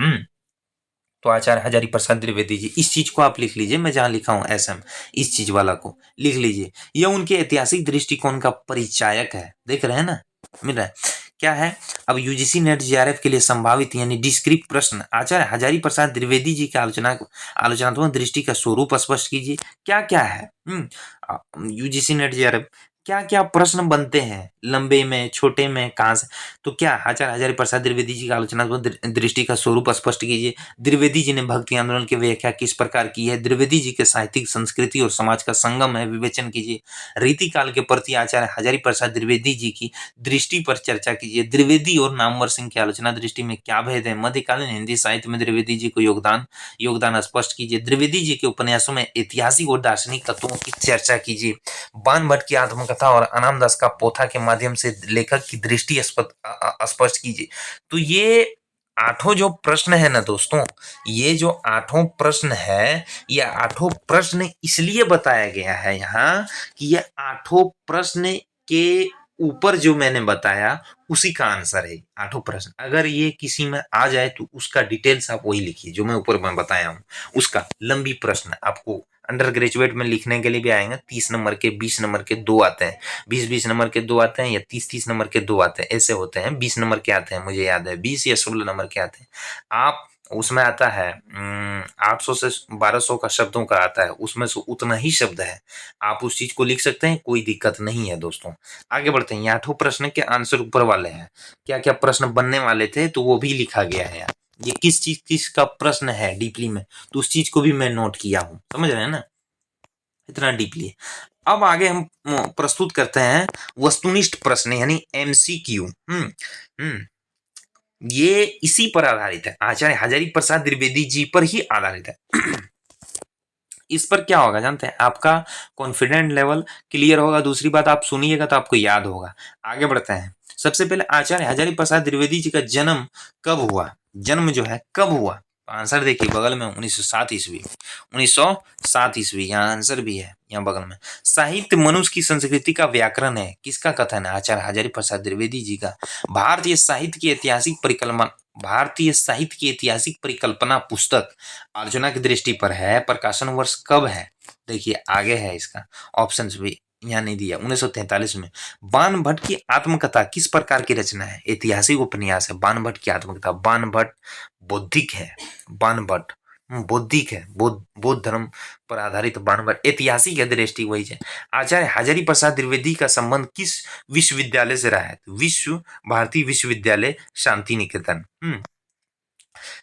तो आचार्य हजारी प्रसाद द्विवेदी जी, इस चीज को आप लिख लीजिए, मैं जहां लिखा हूं एसएम, इस चीज वाला को लिख लीजिए। यह उनके ऐतिहासिक दृष्टिकोण का परिचायक है। देख रहे हैं ना, मिल रहा है क्या है। अब यूजीसी नेट जेआरएफ के लिए संभावित यानी डिस्क्रिप्ट प्रश्न, आचार्य हजारी प्रसाद द्विवेदी जी की आलोचनात्मक दृष्टि का स्वरूप स्पष्ट कीजिए। क्या क्या है यूजीसी नेट जेआरएफ, क्या क्या प्रश्न बनते हैं, लंबे में, छोटे में, कहां से। तो क्या आचार्य हजारी प्रसाद द्विवेदी जी का आलोचनात्मक दृष्टि का स्वरूप स्पष्ट कीजिए। द्विवेदी जी ने भक्ति आंदोलन की व्याख्या किस प्रकार की है। द्विवेदी जी के साहित्यिक संस्कृति और समाज का संगम है, विवेचन कीजिए। रीति काल के प्रति आचार्य हजारी प्रसाद द्विवेदी जी की दृष्टि पर चर्चा कीजिए। द्विवेदी और नामवर सिंह की आलोचना दृष्टि में क्या भेद है। मध्यकालीन हिंदी साहित्य में द्विवेदी जी को योगदान स्पष्ट कीजिए। द्विवेदी जी के उपन्यासों में ऐतिहासिक और दार्शनिक तत्वों की चर्चा कीजिए। बाण भट्ट की आत्मकथा और अनामदास का पोथा के माध्यम से लेखक की दृष्टि स्पष्ट कीजिए। तो ये आठों जो प्रश्न है ना दोस्तों, ये जो आठों प्रश्न है, ये आठों प्रश्न इसलिए बताया गया है यहाँ कि ये आठों प्रश्न के ऊपर जो मैंने बताया उसी का आंसर है आठों प्रश्न। अगर ये किसी में आ जाए तो उसका डिटेल्स आप वही लिखिए जो मैं ऊपर में बताया हूँ, उसका लंबी प्रश्न आपको अंडर ग्रेजुएट में लिखने के लिए भी आएंगे। 30 नंबर के, 20 नंबर के 2 आते हैं, 20 नंबर के 2 आते हैं, या 30 नंबर के 2 आते हैं, ऐसे होते हैं। 20 नंबर के आते हैं, मुझे याद है 20 या 16 नंबर के आते हैं। आप उसमें आता है 800 से 1200 का शब्दों का आता है, उसमें से उतना ही शब्द है, आप उस चीज को लिख सकते हैं, कोई दिक्कत नहीं है दोस्तों। आगे बढ़ते हैं, आठों प्रश्न के आंसर ऊपर वाले हैं। क्या क्या प्रश्न बनने वाले थे तो वो भी लिखा गया है यार। ये किस का प्रश्न है डीपली में, तो उस चीज को भी मैं नोट किया हूं, समझ रहे हैं ना, इतना डीपली। अब आगे हम प्रस्तुत करते हैं वस्तुनिष्ठ प्रश्न यानी एमसीक्यू। ये इसी पर आधारित है, आचार्य हजारी प्रसाद द्विवेदी जी पर ही आधारित है। इस पर क्या होगा जानते हैं, आपका कॉन्फिडेंट लेवल क्लियर होगा। दूसरी बात, आप सुनिएगा तो आपको याद होगा। आगे बढ़ते हैं। सबसे पहले आचार्य हजारी प्रसाद द्विवेदी जी का जन्म कब हुआ, जन्म जो है कब हुआ। आंसर देखिए बगल में 1907 ईस्वी, 1907 ईस्वी, यहाँ आंसर भी है यहाँ बगल में। साहित्य मनुष्य की संस्कृति का व्याकरण है, किसका कथन है, आचार्य हजारी प्रसाद द्विवेदी जी का। भारतीय साहित्य की ऐतिहासिक परिकल्पना पुस्तक आलोचना की दृष्टि पर है, प्रकाशन वर्ष कब है, देखिए आगे है इसका, ऑप्शंस भी यहाँ नहीं दिया। 1943 में। बाण भट्ट की आत्मकथा किस प्रकार की रचना है, ऐतिहासिक उपन्यास है। बाण भट्ट की आत्मकथा, बाण भट्ट बौद्धिक है, बाण भट्ट बौद्धिक है, बौद्ध धर्म पर आधारित बाण भट्ट ऐतिहासिक है, दृष्टि वही है। आचार्य हजारी प्रसाद द्विवेदी का संबंध किस विश्वविद्यालय से रहा है, विश्व भारती विश्वविद्यालय शांति निकेतन।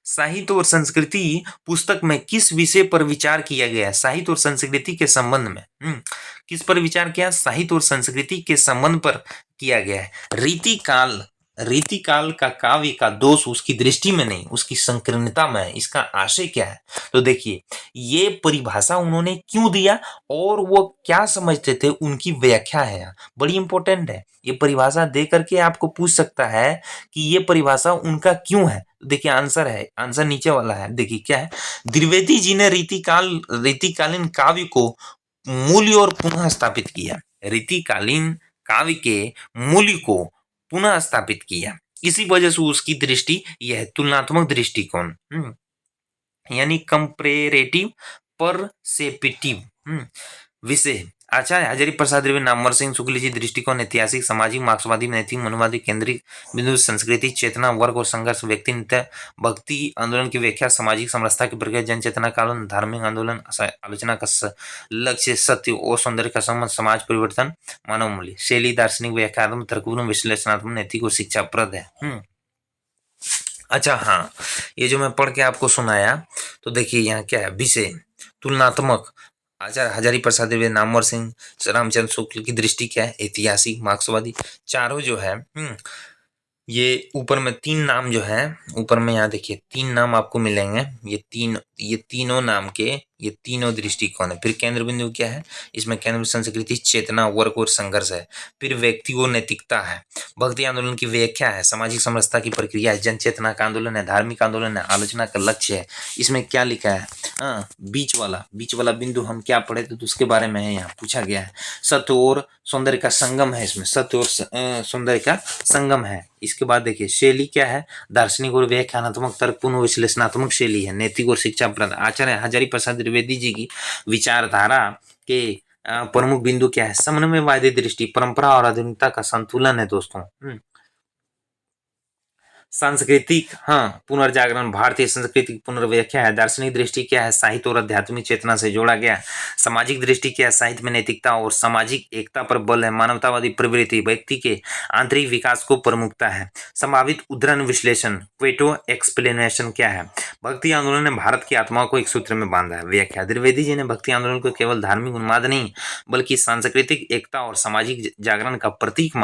साहित्य और संस्कृति पुस्तक में किस विषय पर विचार किया गया है, साहित्य और संस्कृति के संबंध में किस पर विचार किया, साहित्य और संस्कृति के संबंध पर किया गया है। रीति काल रीतिकाल का काव्य का दोष उसकी दृष्टि में नहीं, उसकी संकीर्णता में है। इसका आशय क्या है? तो देखिए, ये परिभाषा उन्होंने क्यों दिया और वो क्या समझते थे, उनकी व्याख्या है यहाँ, बड़ी इंपॉर्टेंट है। ये परिभाषा दे करके आपको पूछ सकता है कि ये परिभाषा उनका क्यों है। तो देखिए आंसर है, आंसर नीचे वाला है, देखिए क्या है। द्विवेदी जी ने रीतिकालीन काव्य को मूल्य और पुनः स्थापित किया। रीतिकालीन काव्य के मूल्य को पुनः स्थापित किया। इसी वजह से उसकी दृष्टि यह तुलनात्मक दृष्टिकोण, यानी कंपैरेटिव परसेप्टिव विषय। आचार्य हजारी प्रसाद द्विवेदी, नामवर सिंह शुक्ल जी दृष्टिकोण ऐतिहासिक, सामाजिक, मार्क्सवादी, नैतिक, मनोवादी, केंद्रित बिंदु, संस्कृति, चेतना, वर्ग और संघर्ष, व्यक्ति नित्य, भक्ति आंदोलन की व्याख्या, सामाजिक समरसता की प्रक्रिया, जन चेतना का आंदोलन, धार्मिक आंदोलन, आलोचना का लक्ष्य, सत्य और सौंदर्य का संबंध, समाज परिवर्तन, मानव मूल्य, शैली, दार्शनिक, व्याख्यात्मक, तर्कपूर्ण, विश्लेषणात्मक, नैतिक और शिक्षाप्रद है। अच्छा हाँ, ये जो मैं पढ़ के आपको सुनाया, तो देखिए यहाँ क्या है, विषय तुलनात्मक, आचार्य हजारी प्रसाद द्विवेदी, नामवर सिंह, रामचंद्र शुक्ल की दृष्टि क्या है, ऐतिहासिक, मार्क्सवादी, चारों जो है ये ऊपर में तीन नाम जो है, ऊपर में यहाँ देखिए तीन नाम आपको मिलेंगे, ये तीनों नाम के ये तीनों दृष्टिकोण है। फिर केंद्र बिंदु क्या है, इसमें केंद्र संस्कृति, चेतना, वर्ग और संघर्ष है। फिर व्यक्ति और नैतिकता है, भक्ति आंदोलन की व्याख्या है, सामाजिक समरसता की प्रक्रिया है, जन चेतना का आंदोलन है, धार्मिक आंदोलन है, आलोचना का लक्ष्य है। इसमें क्या लिखा है, हाँ बीच वाला बिंदु हम क्या पढ़े थे, तो उसके बारे में यहाँ पूछा गया है। सत्य और सौंदर्य का संगम है, इसमें सत्य और सौंदर्य का संगम है। इसके बाद देखिए शैली क्या है, दार्शनिक और व्याख्यानात्मक, तर्कपूर्ण, विश्लेषणात्मक शैली है, नैतिक और शिक्षाप्रद। आचार्य हजारी प्रसाद द्विवेदी जी की विचारधारा के प्रमुख बिंदु क्या है, समन्वयवादी दृष्टि, परंपरा और आधुनिकता का संतुलन है दोस्तों। सांस्कृतिक पुनर्जागरण, भारतीय संस्कृति की पुनर्व्याख्या है। दार्शनिक दृष्टि क्या है, साहित्य और आध्यात्मिक चेतना से जोड़ा गया। सामाजिक दृष्टि क्या है, साहित्य में नैतिकता और सामाजिक एकता पर बल है। मानवतावादी प्रवृत्ति, व्यक्ति के आंतरिक विकास को प्रमुखता है। संभावित उद्धरण विश्लेषण, क्वेटो एक्सप्लेनेशन क्या है, भक्ति आंदोलन ने भारत की आत्मा को एक सूत्र में बांधा है। व्याख्या, द्विवेदी जी ने भक्ति आंदोलन को केवल धार्मिक उन्माद नहीं बल्कि सांस्कृतिक एकता और सामाजिक जागरण का प्रतीक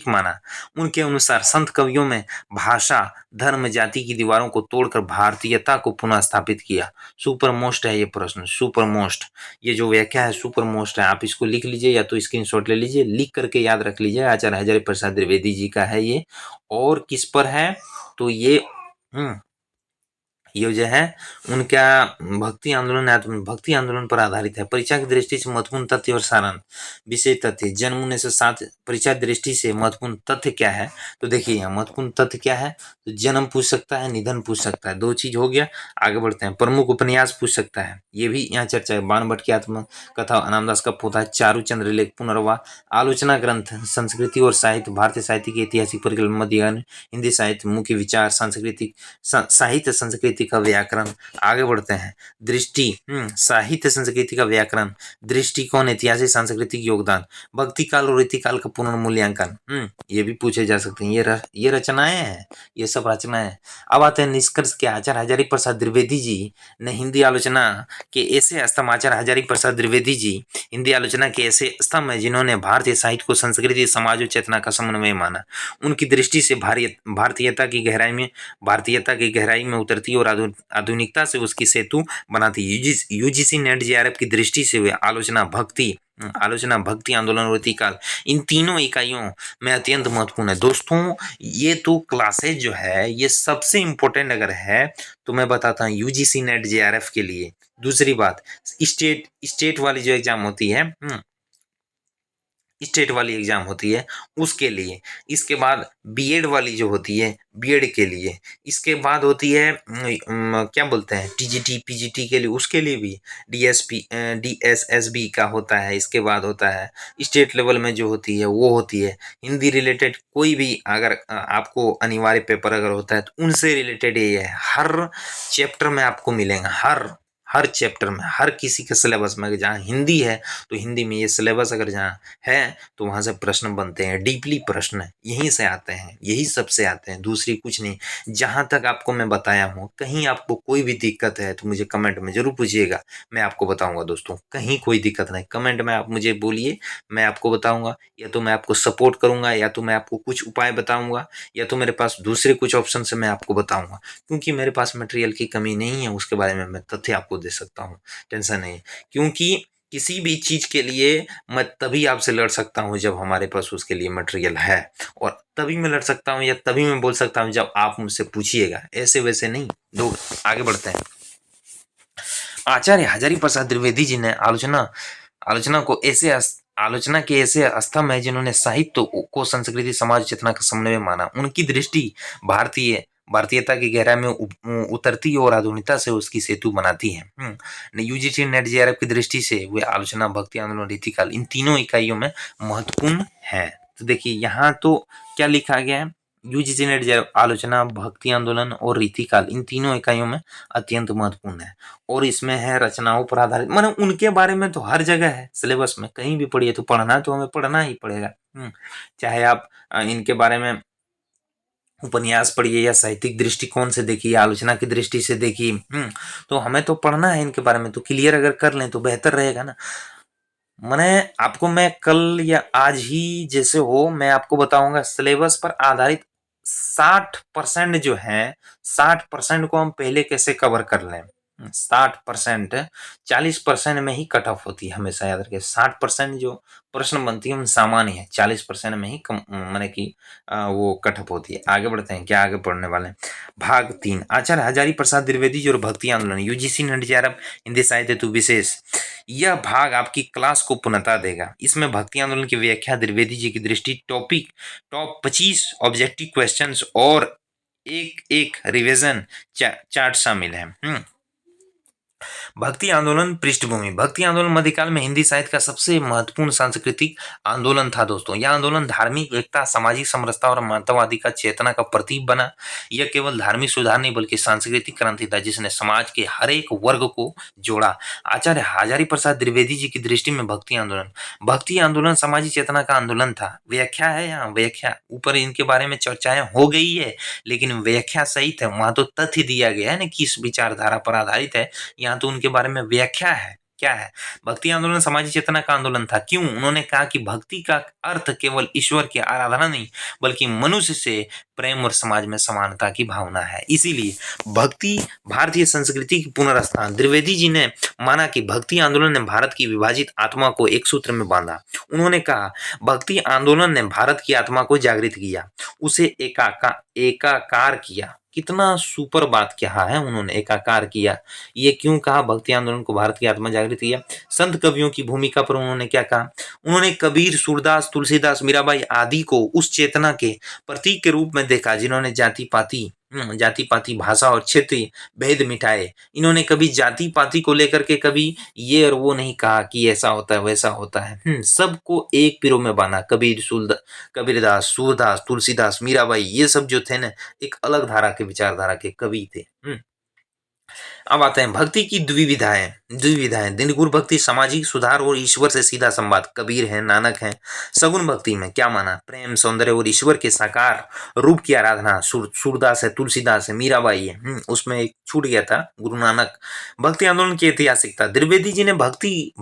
माना। उनके अनुसार संत कवियों में भाषा, धर्म, जाति की दीवारों को तोड़कर भारतीयता को पुनः स्थापित किया। सुपर मोस्ट है ये प्रश्न, सुपर मोस्ट, ये जो व्याख्या है सुपर मोस्ट है। आप इसको लिख लीजिए या तो स्क्रीनशॉट ले लीजिए, लिख करके याद रख लीजिए। आचार्य हजारी प्रसाद द्विवेदी जी का है ये, और किस पर है, तो ये जो है उनका भक्ति आंदोलन पर आधारित है। परीक्षा की दृष्टि से महत्वपूर्ण तथ्य और सारांश, विषय तथ्य, जन्म 1907। परीक्षा दृष्टि से महत्वपूर्ण तथ्य क्या है, तो देखिए यहाँ महत्वपूर्ण तथ्य क्या है, तो जन्म पूछ सकता है, निधन पूछ सकता है, दो चीज हो गया। आगे बढ़ते हैं, प्रमुख उपन्यास पूछ सकता है, ये भी यहाँ चर्चा है। बाण भट्ट की आत्मकथा, अनामदास का पोथा, चारूचंद्र लेख, पुनर्वाह, आलोचना ग्रंथ, संस्कृति और साहित्य, भारतीय साहित्य की ऐतिहासिक परिकल्पना, मध्यान्ह, हिंदी साहित्य, मुख्य विचार, सांस्कृतिक साहित्य, संस्कृति का व्याकरण। आगे बढ़ते हैं, दृष्टि, साहित्य संस्कृति का व्याकरण, दृष्टिकोण, ऐतिहासिक सांस्कृतिक योगदान, भक्ति काल और रीतिकाल का पुनर्मूल्यांकन, ये भी पूछे जा सकते हैं। ये रचनाएं हैं, ये सब रचनाएं। अब आते हैं निष्कर्ष के, आचार्य हजारी प्रसाद द्विवेदी जी ने हिंदी आलोचना के ऐसे स्तंभ, आचार्य हजारी प्रसाद द्विवेदी जी हिंदी आलोचना के ऐसे स्तंभ है जिन्होंने भारतीय साहित्य को संस्कृति, समाज और चेतना का समन्वय माना। उनकी दृष्टि से भारतीयता की गहराई में उतरती और आधुनिकता से उसकी सेतु बनाती। यूजीसी नेट जेआरएफ की दृष्टि से वे आलोचना, भक्ति आंदोलन और रीतिकाल, इन तीनों इकाइयों में अत्यंत महत्वपूर्ण है। दोस्तों ये तो क्लासेज जो है ये सबसे इंपॉर्टेंट अगर है तो मैं बताता हूँ यूजीसी नेट जेआरएफ के लिए। दूसरी बात, स्टेट वाली जो एग्जाम होती है, स्टेट वाली एग्जाम होती है उसके लिए। इसके बाद बीएड वाली जो होती है, बीएड के लिए। इसके बाद होती है क्या बोलते हैं, टीजीटी पीजीटी के लिए, उसके लिए भी डीएसएसबी का होता है। इसके बाद होता है स्टेट लेवल में जो होती है वो होती है हिंदी रिलेटेड। कोई भी अगर आपको अनिवार्य पेपर अगर होता है तो उनसे रिलेटेड ये है, हर चैप्टर में आपको मिलेगा, हर चैप्टर में, हर किसी के सिलेबस में, जहाँ हिंदी है तो हिंदी में ये सिलेबस अगर जहाँ है तो वहाँ से प्रश्न बनते हैं, डीपली प्रश्न यहीं से आते हैं, यही सबसे आते हैं, दूसरी कुछ नहीं। जहाँ तक आपको मैं बताया हूँ, कहीं आपको कोई भी दिक्कत है तो मुझे कमेंट में जरूर पूछिएगा, मैं आपको बताऊंगा दोस्तों। कहीं कोई दिक्कत नहीं, कमेंट में आप मुझे बोलिए, मैं आपको बताऊंगा, या तो मैं आपको सपोर्ट करूंगा, या तो मैं आपको कुछ उपाय बताऊंगा, या तो मेरे पास दूसरे कुछ ऑप्शन से मैं आपको बताऊंगा। क्योंकि मेरे पास मटेरियल की कमी नहीं है, उसके बारे में मैं तथ्य आपको दे सकता हूँ, टेंशन नहीं। क्योंकि किसी भी चीज के लिए मैं तभी आपसे लड़ सकता हूँ जब हमारे पास उसके लिए मटेरियल है, और तभी मैं लड़ सकता हूँ या तभी मैं बोल सकता हूँ जब आप मुझसे पूछिएगा, ऐसे वैसे नहीं। दो आगे बढ़ते हैं। आचार्य हजारी प्रसाद द्विवेदी जी ने आलोचना को ऐसे आलोचना के ऐसे स्तंभ है जिन्होंने साहित्य को संस्कृति समाज चेतना का समन्वय माना। उनकी दृष्टि भारतीयता की गहराई में उतरती और आधुनिकता से उसकी सेतु बनाती है। यूजीसी नेट जेआरएफ की दृष्टि से वे आलोचना, भक्ति आंदोलन, रीतिकाल, इन तीनों इकाइयों में महत्वपूर्ण है। तो देखिए यहाँ तो क्या लिखा गया है, यूजीसी नेट जेआरएफ आलोचना, भक्ति आंदोलन और रीतिकाल इन तीनों इकाइयों में अत्यंत महत्वपूर्ण है। और इसमें है रचनाओं पर आधारित, माने उनके बारे में तो हर जगह है सिलेबस में, कहीं भी पढ़िए तो पढ़ना तो हमें पढ़ना ही पड़ेगा। चाहे आप इनके बारे में उपन्यास पढ़िए या साहित्यिक दृष्टिकोण से देखिए, आलोचना की दृष्टि से देखिए, तो हमें तो पढ़ना है इनके बारे में, तो क्लियर अगर कर लें तो बेहतर रहेगा ना। मैंने आपको, मैं कल या आज ही जैसे हो मैं आपको बताऊंगा सिलेबस पर आधारित 60% जो है, 60% को हम पहले कैसे कवर कर लें। 60%, 40% में ही कट ऑफ होती है, हमेशा याद रखिए। 60% जो प्रश्न बनती है सामान्य है, 40% में ही कम मैंने की वो कट ऑफ होती है। आगे बढ़ते हैं, क्या आगे पढ़ने वाले हैं। भाग 3, आचार्य हजारी प्रसाद द्विवेदी जी और भक्ति आंदोलन, यूजीसी नेट जेआरएफ हिंदी साहित्य हेतु विशेष। यह भाग आपकी क्लास को पूर्णता देगा। इसमें भक्ति आंदोलन की व्याख्या, द्विवेदी जी की दृष्टि, टॉप 25 ऑब्जेक्टिव क्वेश्चंस और एक एक रिवीजन चार्ट शामिल है। भक्ति आंदोलन पृष्ठभूमि। भक्ति आंदोलन मध्यकाल में हिंदी साहित्य का सबसे महत्वपूर्ण सांस्कृतिक आंदोलन था दोस्तों। यह आंदोलन धार्मिक एकता, सामाजिक समरसता और मानवतावादी का चेतना का प्रतीक बना। यह केवल धार्मिक सुधार नहीं बल्कि सांस्कृतिक क्रांति था जिसने समाज के हर एक वर्ग को जोड़ा। आचार्य हजारी प्रसाद द्विवेदी जी की दृष्टि में भक्ति आंदोलन सामाजिक चेतना का आंदोलन था। व्याख्या है यहाँ, व्याख्या ऊपर इनके बारे में चर्चाएं हो गई है, लेकिन व्याख्या सहित है, वहां तो तथ्य दिया गया है ना किस विचारधारा पर आधारित है, यहाँ तो उनके बारे में व्याख्या है। क्या है? भक्ति आंदोलन सामाजिक चेतना का आंदोलन था। क्यों? उन्होंने कहा कि भक्ति का अर्थ केवल ईश्वर की आराधना नहीं बल्कि मनुष्य से प्रेम और समाज में समानता की भावना है। इसीलिए भक्ति भारतीय संस्कृति की पुनर्स्थान। द्विवेदी जी ने माना कि भक्ति आंदोलन ने भारत की विभाजित आत्मा को एक सूत्र में बांधा। उन्होंने कहा भक्ति आंदोलन ने भारत की आत्मा को जागृत किया, उसे एकाकार किया। कितना सुपर बात कहा है उन्होंने, एकाकार किया। ये क्यों कहा भक्ति आंदोलन को भारत की आत्मा जागृत किया? संत कवियों की भूमिका पर उन्होंने क्या कहा? उन्होंने कबीर, सूरदास, तुलसीदास, मीराबाई आदि को उस चेतना के प्रतीक के रूप में देखा जिन्होंने जाति पाति भाषा और क्षेत्रीय भेद मिटाए। इन्होंने कभी जाति पाति को लेकर के कभी ये और वो नहीं कहा कि ऐसा होता है वैसा होता है। सबको एक पिरो में बांधा। कबीरदास, सूरदास, तुलसीदास, मीराबाई ये सब जो थे ना, एक अलग धारा के विचारधारा के कवि थे। अब आते हैं भक्ति की द्विविधाएं। दिन भक्ति सामाजिक सुधार और ईश्वर से सीधा संवाद, कबीर है, नानक है। सगुण भक्ति में क्या माना? प्रेम, सौंदर्य और ईश्वर के साकार रूप की आराधना, सूरदास है, तुलसीदास है, मीराबाई है। उसमें एक छूट गया था, गुरु नानक। भक्ति आंदोलन की ऐतिहासिकता। द्विवेदी जी ने भक्ति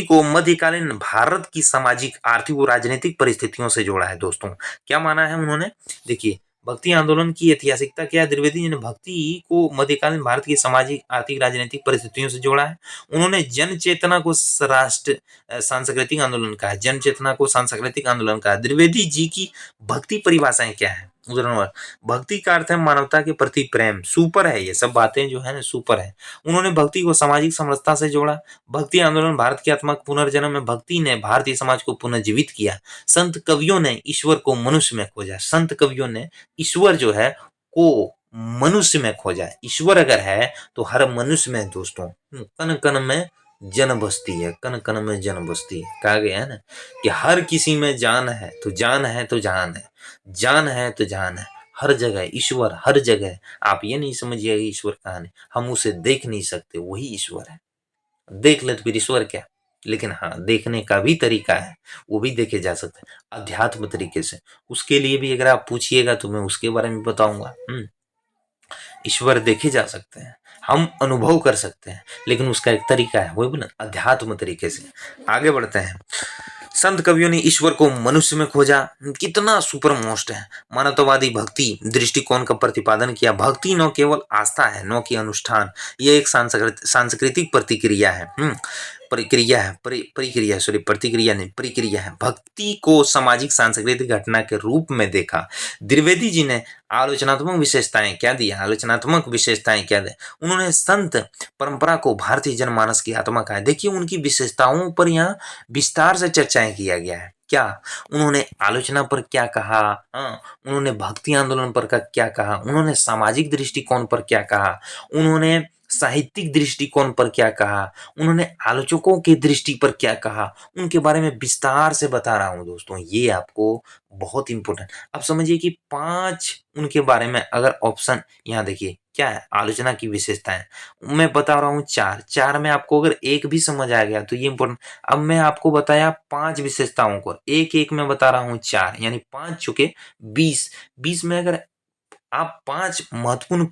को मध्यकालीन भारत की सामाजिक, आर्थिक और राजनीतिक परिस्थितियों से जोड़ा है दोस्तों। क्या माना है उन्होंने? देखिए भक्ति आंदोलन की ऐतिहासिकता क्या है? द्विवेदी जी ने भक्ति को मध्यकालीन भारत की सामाजिक, आर्थिक, राजनीतिक परिस्थितियों से जोड़ा है। उन्होंने जन चेतना को राष्ट्र सांस्कृतिक आंदोलन कहा है, जन चेतना को सांस्कृतिक आंदोलन कहा है। द्विवेदी जी की भक्ति परिभाषाएं क्या है? उदाहरण, भक्ति का अर्थ है मानवता के प्रति प्रेम। सुपर है, ये सब बातें जो है ना सुपर है। उन्होंने भक्ति को सामाजिक समरसता से जोड़ा। भक्ति आंदोलन भारत की आत्मा पुनर्जन्म में भक्ति ने भारतीय समाज को पुनर्जीवित किया। संत कवियों ने ईश्वर को मनुष्य में खोजा। संत कवियों ने ईश्वर जो है को मनुष्य में खोजा। ईश्वर अगर है तो हर मनुष्य में दोस्तों। कन कन में जन बसती है, कन कन में जन बसती है। कहा गया है ना कि हर किसी में जान है तो जान है तो जान है, जान है तो जान है। हर जगह ईश्वर, हर जगह। आप ये नहीं समझिएगा ईश्वर कहाँ है, हम उसे देख नहीं सकते, वही ईश्वर है। देख ले तो फिर ईश्वर क्या। लेकिन हाँ, देखने का भी तरीका है, वो भी देखे जा सकते हैं अध्यात्म तरीके से। उसके लिए भी अगर आप पूछिएगा तो मैं उसके बारे में बताऊंगा। ईश्वर देखे जा सकते हैं, हम अनुभव कर सकते हैं, लेकिन उसका एक तरीका है, वो भी ना अध्यात्म तरीके से। आगे बढ़ते हैं। संत कवियों ने ईश्वर को मनुष्य में खोजा, कितना सुपर मोस्ट है। मानवतावादी भक्ति दृष्टिकोण का प्रतिपादन किया। भक्ति न केवल आस्था है, न कि अनुष्ठान, ये एक सांस्कृतिक प्रतिक्रिया है। प्रतिक्रिया नहीं, प्रक्रिया है। भक्ति को सामाजिक सांस्कृतिक घटना के रूप में देखा। द्विवेदी जी ने आलोचनात्मक विशेषताएं क्या दी, आलोचनात्मक विशेषताएं क्या दी। उन्होंने संत परंपरा को भारतीय जनमानस की आत्मा कहा है। देखिए उनकी विशेषताओं पर यहाँ विस्तार से चर्चाएं किया गया है। क्या उन्होंने आलोचना पर क्या कहा, उन्होंने भक्ति आंदोलन पर क्या कहा, उन्होंने सामाजिक दृष्टिकोण पर क्या कहा, उन्होंने साहित्यिक दृष्टिकोण पर क्या कहा, उन्होंने आलोचकों की दृष्टि पर क्या कहा, उनके बारे में विस्तार से बता रहा हूं दोस्तों। ये आपको बहुत इंपॉर्टेंट। अब समझिए कि 5 उनके बारे में अगर ऑप्शन यहाँ देखिए क्या है, आलोचना की विशेषताएं मैं बता रहा हूँ 4 में आपको अगर एक भी समझ आ गया तो ये इंपॉर्टेंट। अब मैं आपको बताया 5 विशेषताओं को, एक एक में बता रहा हूँ 4, यानी 5 चुके 20 में अगर आप 5 महत्वपूर्ण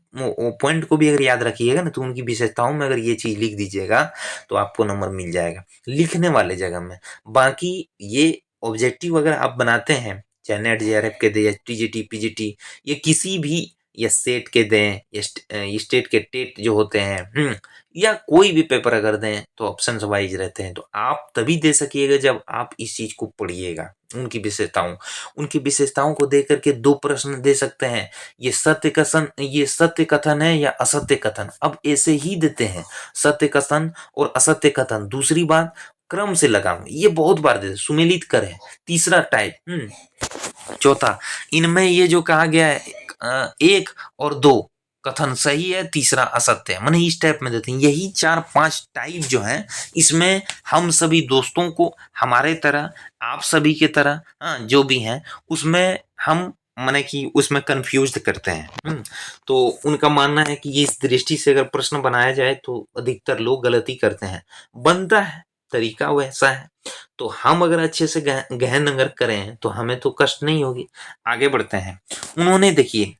पॉइंट को भी अगर याद रखिएगा ना, तो उनकी विशेषताओं में अगर ये चीज लिख दीजिएगा तो आपको नंबर मिल जाएगा लिखने वाले जगह में। बाकी ये ऑब्जेक्टिव अगर आप बनाते हैं, चाहे नेट जेआरएफ के दे या टीजीटी पीजीटी, ये किसी भी या सेट के दें या स्टेट के टेट जो होते हैं, या कोई भी पेपर अगर दें तो ऑप्शन वाइज रहते हैं। तो आप तभी दे सकिएगा जब आप इस चीज को पढ़िएगा, उनकी विशेषताओं को देख करके 2 प्रश्न दे सकते हैं। ये सत्य कथन है या असत्य कथन। अब ऐसे ही देते हैं, सत्य कथन और असत्य कथन। दूसरी बात, क्रम से लगाओ, ये बहुत बार देते, सुमेलित करें। तीसरा टाइप, चौथा, इनमें ये जो कहा गया है 1 और 2 कथन सही है, तीसरा असत्य है, माने इस टाइप में देते हैं। यही 4-5 टाइप जो है, इसमें हम सभी दोस्तों को हमारे तरह, आप सभी के तरह, जो भी हैं उसमें हम माने कि उसमें कंफ्यूज करते हैं। तो उनका मानना है कि ये इस दृष्टि से अगर प्रश्न बनाया जाए तो अधिकतर लोग गलती करते हैं। बनता है, तरीका वैसा है, तो हम अगर अच्छे से गहन अगर करें तो हमें तो कष्ट नहीं होगी। आगे बढ़ते हैं। उन्होंने देखिए,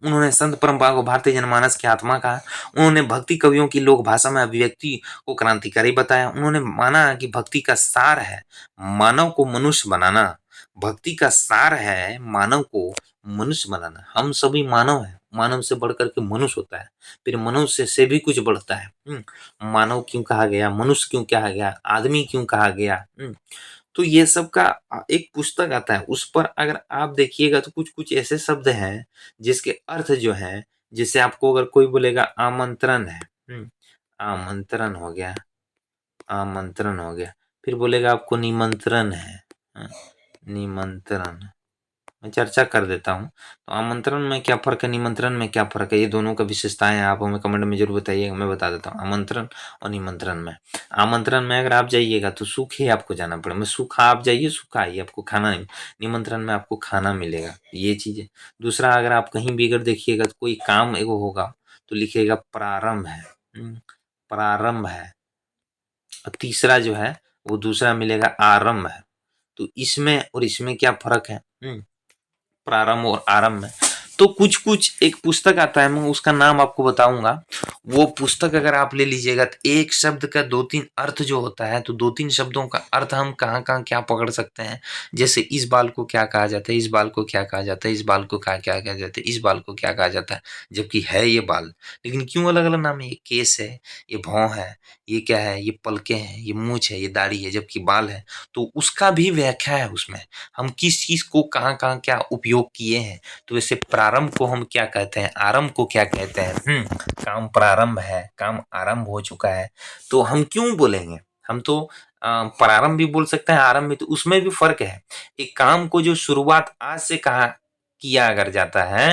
उन्होंने संत परंपरा को भारतीय जनमानस की आत्मा कहा। उन्होंने भक्ति कवियों की लोक भाषा में अभिव्यक्ति को क्रांतिकारी बताया। उन्होंने माना कि भक्ति का सार है मानव को मनुष्य बनाना। भक्ति का सार है मानव को मनुष्य बनाना। हम सभी मानव हैं, मानव से बढ़कर के मनुष्य होता है, फिर मनुष्य से भी कुछ बढ़ता है। मानव क्यों कहा गया, मनुष्य क्यों कहा गया, आदमी क्यों कहा गया। तो ये सब का एक पुस्तक आता है, उस पर अगर आप देखिएगा तो कुछ कुछ ऐसे शब्द हैं जिसके अर्थ जो है, जैसे आपको अगर कोई बोलेगा आमंत्रण है, आमंत्रण हो गया, आमंत्रण हो गया, फिर बोलेगा आपको निमंत्रण है, निमंत्रण। मैं चर्चा कर देता हूँ। तो आमंत्रण में क्या फर्क है, निमंत्रण में क्या फर्क है, ये दोनों का विशेषताएं आप हमें कमेंट में जरूर बताइएगा, मैं बता देता हूँ। आमंत्रण और निमंत्रण में, आमंत्रण में अगर आप जाइएगा तो सूखे आपको जाना पड़ेगा, मैं सूखा आप जाइए, सूखा आइए, आपको खाना नहीं। निमंत्रण में आपको खाना मिलेगा, ये चीज है। दूसरा, अगर आप कहीं भी अगर देखिएगा तो कोई काम एगो होगा तो लिखिएगा प्रारंभ है, प्रारंभ है। और तीसरा जो है वो दूसरा मिलेगा आरंभ है। तो इसमें और इसमें क्या फर्क है, प्रारंभ और आरंभ में। तो कुछ कुछ एक पुस्तक आता है, मैं उसका नाम आपको बताऊंगा। वो पुस्तक अगर आप ले लीजिएगा तो एक शब्द का 2-3 अर्थ जो होता है, तो 2-3 शब्दों का अर्थ हम कहाँ कहाँ क्या पकड़ सकते हैं। जैसे इस बाल को क्या कहा जाता है, इस बाल को क्या कहा जाता है, इस बाल को क्या क्या कहा जाता है, इस बाल को क्या कहा जाता है, जबकि है ये बाल, लेकिन क्यों अलग अलग नाम है। ये केस है, ये भौं है, ये क्या है, ये पलके हैं, ये मूछ है, ये दाढ़ी है, जबकि बाल है। तो उसका भी व्याख्या है उसमें, हम किस चीज को कहाँ कहाँ क्या उपयोग किए हैं। तो वैसे प्रारंभ को हम क्या कहते हैं, आरंभ को क्या कहते हैं। काम प्रारंभ है, काम आरंभ हो चुका है, तो हम क्यों बोलेंगे, हम तो प्रारंभ भी बोल सकते हैं, आरंभ भी। तो उसमें भी फर्क है। एक काम को जो शुरुआत आज से कहा किया अगर जाता है,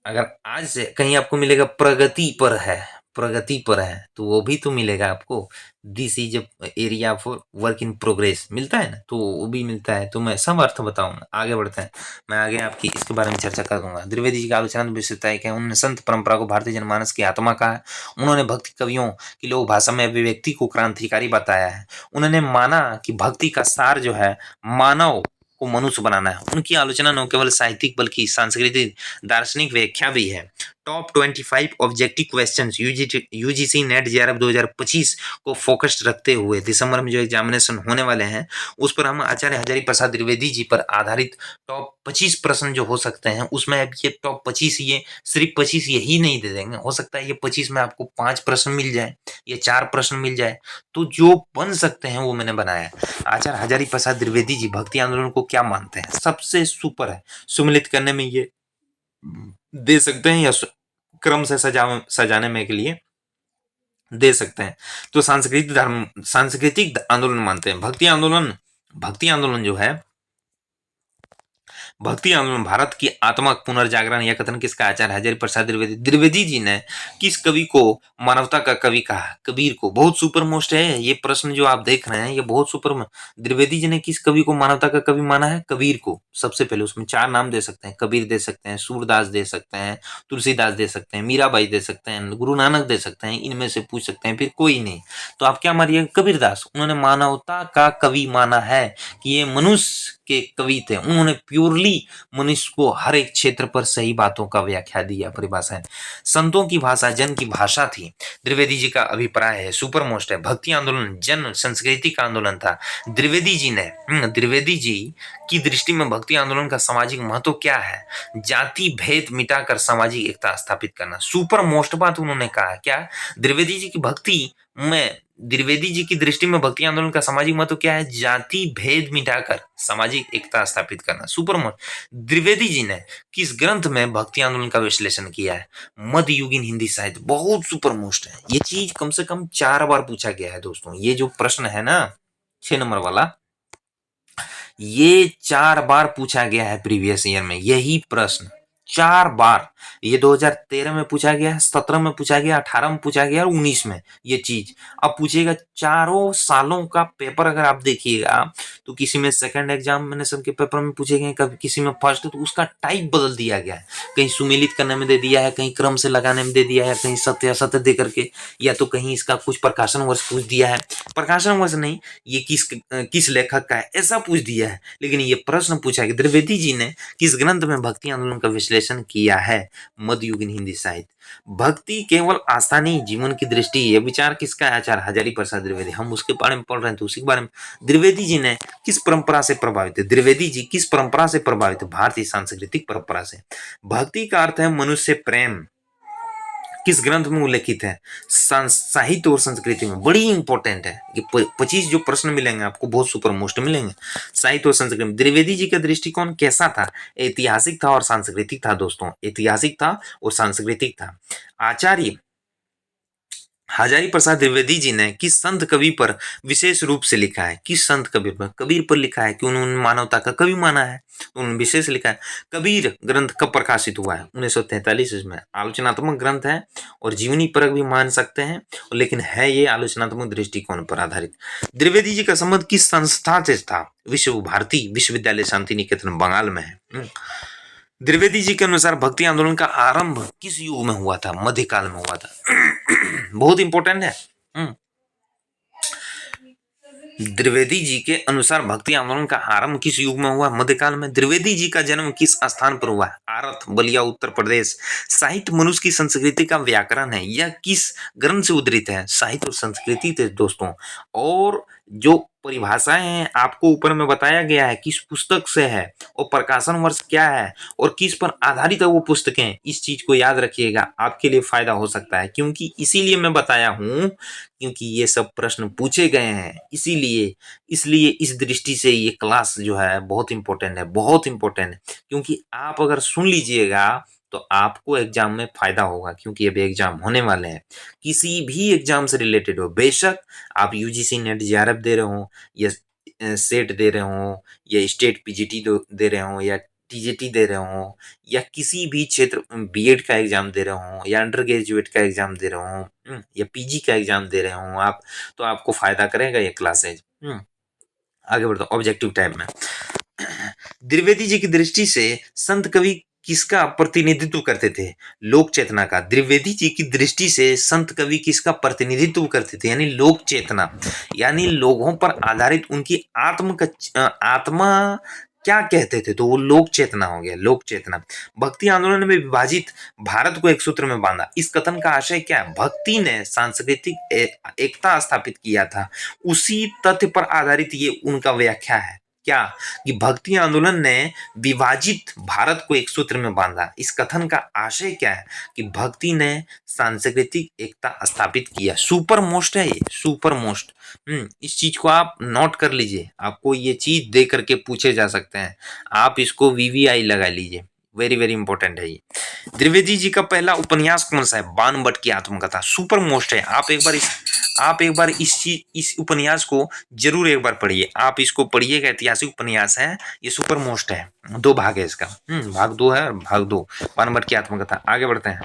अगर आज से कहीं आपको मिलेगा प्रगति पर है, प्रगति पर है तो वो भी तो मिलेगा आपको। This is area for work in progress मिलता है ना, तो वो भी मिलता है। तो मैं सब अर्थ बताऊंगा, आगे बढ़ते हैं। मैं आगे आपकी इसके बारे में चर्चा करूंगा। द्विवेदी जी का आलोचना विशेषता क्या है, उन्होंने संत परंपरा को भारतीय जनमानस की आत्मा कहा है। उन्होंने भक्ति कवियों की लोक भाषा में अभिव्यक्ति को क्रांतिकारी बताया है। उन्होंने माना कि भक्ति का सार जो है मानव को मनुष्य बनाना है। उनकी आलोचना न केवल साहित्यिक बल्कि सांस्कृतिक दार्शनिक व्याख्या भी है। Top 25 objective questions UGC net JRF 2025 को फोकस्ड रखते हुए दिसंबर में जो एग्जामिनेशन होने वाले हैं उस पर हम आचार्य हजारी प्रसाद द्विवेदी जी पर आधारित टॉप 25 प्रश्न जो हो सकते हैं उसमें अब ये टॉप 25 ये सिर्फ 25 यही नहीं दे देंगे, हो सकता है ये 25 में आपको 5 प्रश्न मिल जाए, ये 4 प्रश्न मिल जाए, तो जो बन सकते हैं वो मैंने बनाया। आचार्य हजारी प्रसाद द्विवेदी जी भक्ति आंदोलन को क्या मानते हैं, सबसे सुपर है, सुमिलित करने में ये दे सकते हैं या क्रम से सजाने में के लिए दे सकते हैं। तो सांस्कृतिक आंदोलन मानते हैं। भक्ति आंदोलन जो है, भक्ति आंदोलन भारत की आत्मा पुनर्जागरण, यह कथन किसका, आचार्य हजारी प्रसाद द्विवेदी। द्विवेदी जी ने किस कवि को मानवता का कवि कहा, कबीर को। बहुत सुपर मोस्ट है ये प्रश्न जो आप देख रहे हैं, ये बहुत सुपर। द्विवेदी जी ने किस कवि को मानवता का कवि माना है, कबीर को। सबसे पहले उसमें 4 नाम दे सकते हैं, कबीर दे सकते हैं, सूरदास दे सकते हैं, तुलसीदास दे सकते हैं, मीराबाई दे सकते हैं, गुरु नानक दे सकते हैं, इनमें से पूछ सकते हैं, फिर कोई नहीं तो आप क्या मानिए, कबीरदास। उन्होंने मानवता का कवि माना है कि ये मनुष्य के कवि थे। उन्होंने प्योरली मनुष्य को हर एक क्षेत्र पर सही बातों का व्याख्या दिया, परिभाषा है। संतों की भाषा जन की भाषा थी, द्विवेदी जी का अभिप्राय है, सुपर मोस्ट है। भक्ति आंदोलन जन संस्कृति का आंदोलन था। द्विवेदी जी की दृष्टि में भक्ति आंदोलन का सामाजिक महत्व क्या है, जाति भेद मिटाकर सामाजिक एकता स्थापित करना। सुपर मोस्ट बात उन्होंने कहा, क्या द्विवेदी जी की भक्ति में, द्विवेदी जी की दृष्टि में भक्ति आंदोलन का सामाजिक महत्व क्या है, जाति भेद मिटाकर सामाजिक एकता स्थापित करना। Super most. द्विवेदी जी ने किस ग्रंथ में भक्ति आंदोलन का विश्लेषण किया है, मध्ययुगीन हिंदी साहित्य। बहुत सुपर मोस्ट है ये चीज, कम से कम 4 बार पूछा गया है दोस्तों। ये जो प्रश्न है ना 6 नंबर वाला, ये 4 बार पूछा गया है प्रीवियस ईयर में, यही प्रश्न 4 बार। ये 2013 में पूछा गया, 17 में पूछा गया, 18 में पूछा गया और 19 में ये चीज अब पूछेगा। चारों सालों का पेपर अगर आप देखिएगा तो किसी में सेकंड एग्जामिनेशन के पेपर में पूछेंगे, कभी किसी में फर्स्ट, तो उसका टाइप बदल दिया गया है। कहीं सुमेलित करने में दे दिया है, कहीं क्रम से लगाने में दे दिया है, कहीं सत्य असत्य दे करके, या तो कहीं इसका कुछ प्रकाशन वर्ष पूछ दिया है, प्रकाशन वर्ष नहीं, ये किस लेखक का है ऐसा पूछ दिया है। लेकिन ये प्रश्न पूछा कि द्विवेदी जी ने किस ग्रंथ में भक्ति आंदोलन का विश्लेषण किया है, मध्ययुगीन हिंदी साहित्य। भक्ति केवल आस्था नहीं, जीवन की दृष्टि। ये विचार किसका है, आचार्य हजारी प्रसाद द्विवेदी। हम उसके बारे में पढ़ रहे हैं तो उसी के बारे में। द्विवेदी जी ने किस परंपरा से प्रभावित है, द्विवेदी जी किस परंपरा से प्रभावित है, भारतीय सांस्कृतिक परंपरा से। भक्ति का अर्थ है मनुष्य प्रेम, किस ग्रंथ में उल्लेखित है, साहित्य और संस्कृति में। बड़ी इंपॉर्टेंट है ये 25 जो प्रश्न मिलेंगे आपको, बहुत सुपर मोस्ट मिलेंगे। साहित्य और संस्कृति में द्विवेदी जी का दृष्टिकोण कैसा था, ऐतिहासिक था और सांस्कृतिक था दोस्तों, ऐतिहासिक था और सांस्कृतिक था। आचार्य हजारी प्रसाद द्विवेदी जी ने किस संत कवि पर विशेष रूप से लिखा है, किस संत कवि पर, कबीर पर लिखा है कि उन्होंने मानवता का कवि माना है, उन्होंने विशेष लिखा है। कबीर ग्रंथ कब प्रकाशित हुआ है, 1943 में। आलोचनात्मक ग्रंथ है और जीवनी परक भी मान सकते हैं, लेकिन है ये आलोचनात्मक दृष्टिकोण पर आधारित। द्विवेदी जी का संबंध किस संस्था से था, विश्व भारती विश्वविद्यालय शांति निकेतन बंगाल में है। द्विवेदी जी के अनुसार भक्ति आंदोलन का आरंभ किस युग में हुआ था, मध्यकाल में हुआ था। बहुत इंपॉर्टेंट है। द्विवेदी जी के अनुसार भक्ति आंदोलन का आरंभ किस युग में हुआ, मध्यकाल में। द्विवेदी जी का जन्म किस स्थान पर हुआ, आरथ बलिया उत्तर प्रदेश। साहित्य मनुष्य की संस्कृति का व्याकरण है, यह किस ग्रंथ से उद्धृत है, साहित्य और संस्कृति थे दोस्तों। और जो परिभाषाएं हैं आपको ऊपर में बताया गया है किस पुस्तक से है और प्रकाशन वर्ष क्या है और किस पर आधारित है वो पुस्तकें। इस चीज को याद रखिएगा, आपके लिए फायदा हो सकता है, क्योंकि इसीलिए मैं बताया हूं, क्योंकि ये सब प्रश्न पूछे गए हैं, इसीलिए इसलिए इस दृष्टि से ये क्लास जो है बहुत इंपॉर्टेंट है, बहुत इंपॉर्टेंट है। क्योंकि आप अगर सुन लीजिएगा तो आपको एग्जाम में फायदा होगा, क्योंकि अभी एग्जाम होने वाले हैं। किसी भी एग्जाम से रिलेटेड हो, बेशक आप यूजीसी नेट जेआरएफ दे रहे हो या सेट दे रहे हो या स्टेट पीजीटी दे रहे हो या टीजीटी दे रहे हो या किसी भी क्षेत्र बीएड का एग्जाम दे रहे हो या अंडर ग्रेजुएट का एग्जाम दे रहे हो या पीजी का एग्जाम दे रहे हो आप, तो आपको फायदा करेगा ये क्लासेज। आगे बढ़ता हूँ ऑब्जेक्टिव टाइप में। द्विवेदी जी की दृष्टि से संत कवि किसका प्रतिनिधित्व करते थे? लोक चेतना का। द्विवेदी जी की दृष्टि से संत कवि किसका प्रतिनिधित्व करते थे? यानी लोक चेतना, यानी लोगों पर आधारित उनकी आत्मा क्या कहते थे, तो वो लोक चेतना हो गया, लोक चेतना। भक्ति आंदोलन में विभाजित भारत को एक सूत्र में बांधा, इस कथन का आशय क्या है? भक्ति ने सांस्कृतिक एकता स्थापित किया था, उसी तथ्य पर आधारित ये उनका व्याख्या है। क्या? कि भक्ति आंदोलन ने विभाजित भारत को एक सूत्र में बांधा, इस कथन का आशय क्या है? कि भक्ति ने सांस्कृतिक एकता स्थापित किया। सुपर मोस्ट है ये, सुपर मोस्ट। इस चीज को आप नोट कर लीजिए, आपको ये चीज दे करके पूछे जा सकते हैं, आप इसको वीवीआई लगा लीजिए, वेरी वेरी इंपॉर्टेंट है ये। द्विवेदी जी का पहला उपन्यास कौन सा है? बाणभट्ट की आत्मकथा, सुपर मोस्ट है। आप एक बार इस उपन्यास को जरूर एक बार पढ़िए, आप इसको पढ़िएगा, ऐतिहासिक उपन्यास है ये, सुपर मोस्ट है। 2 भाग है इसका, भाग 2 है और भाग 2 बाणभट्ट की आत्मकथा। आगे बढ़ते हैं।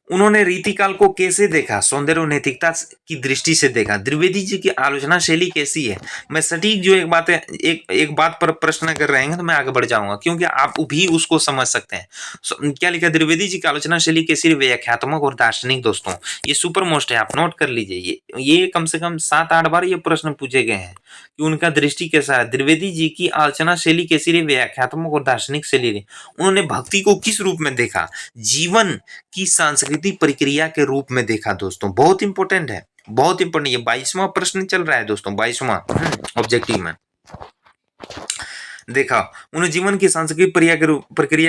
उन्होंने रीतिकाल को कैसे देखा? सौंदर्य और नैतिकता की दृष्टि से देखा। द्विवेदी जी की आलोचना शैली कैसी है? मैं सटीक जो एक बात है, एक बात पर प्रश्न कर रहे हैं तो मैं आगे बढ़ जाऊंगा, क्योंकि आप भी उसको समझ सकते हैं। क्या लिखा? द्विवेदी जी की आलोचना शैली कैसी? व्याख्यात्मक और दार्शनिक। दोस्तों ये सुपर मोस्ट है, आप नोट कर लीजिए, ये कम से कम 7-8 बार ये प्रश्न पूछे गए हैं कि उनका दृष्टि कैसा है। द्विवेदी जी की आलोचना शैली कैसी रही? व्याख्यात्मक और दार्शनिक शैली रही। उन्होंने भक्ति को किस रूप में देखा? जीवन की सांस्कृतिक प्रक्रिया के रूप में देखा। दोस्तों बहुत इंपॉर्टेंट है, बहुत इंपॉर्टेंट। ये 22वां प्रश्न चल रहा है दोस्तों, 22वां ऑब्जेक्टिव में देखा। उन्हें जीवन की सांस्कृतिक प्रक्रिया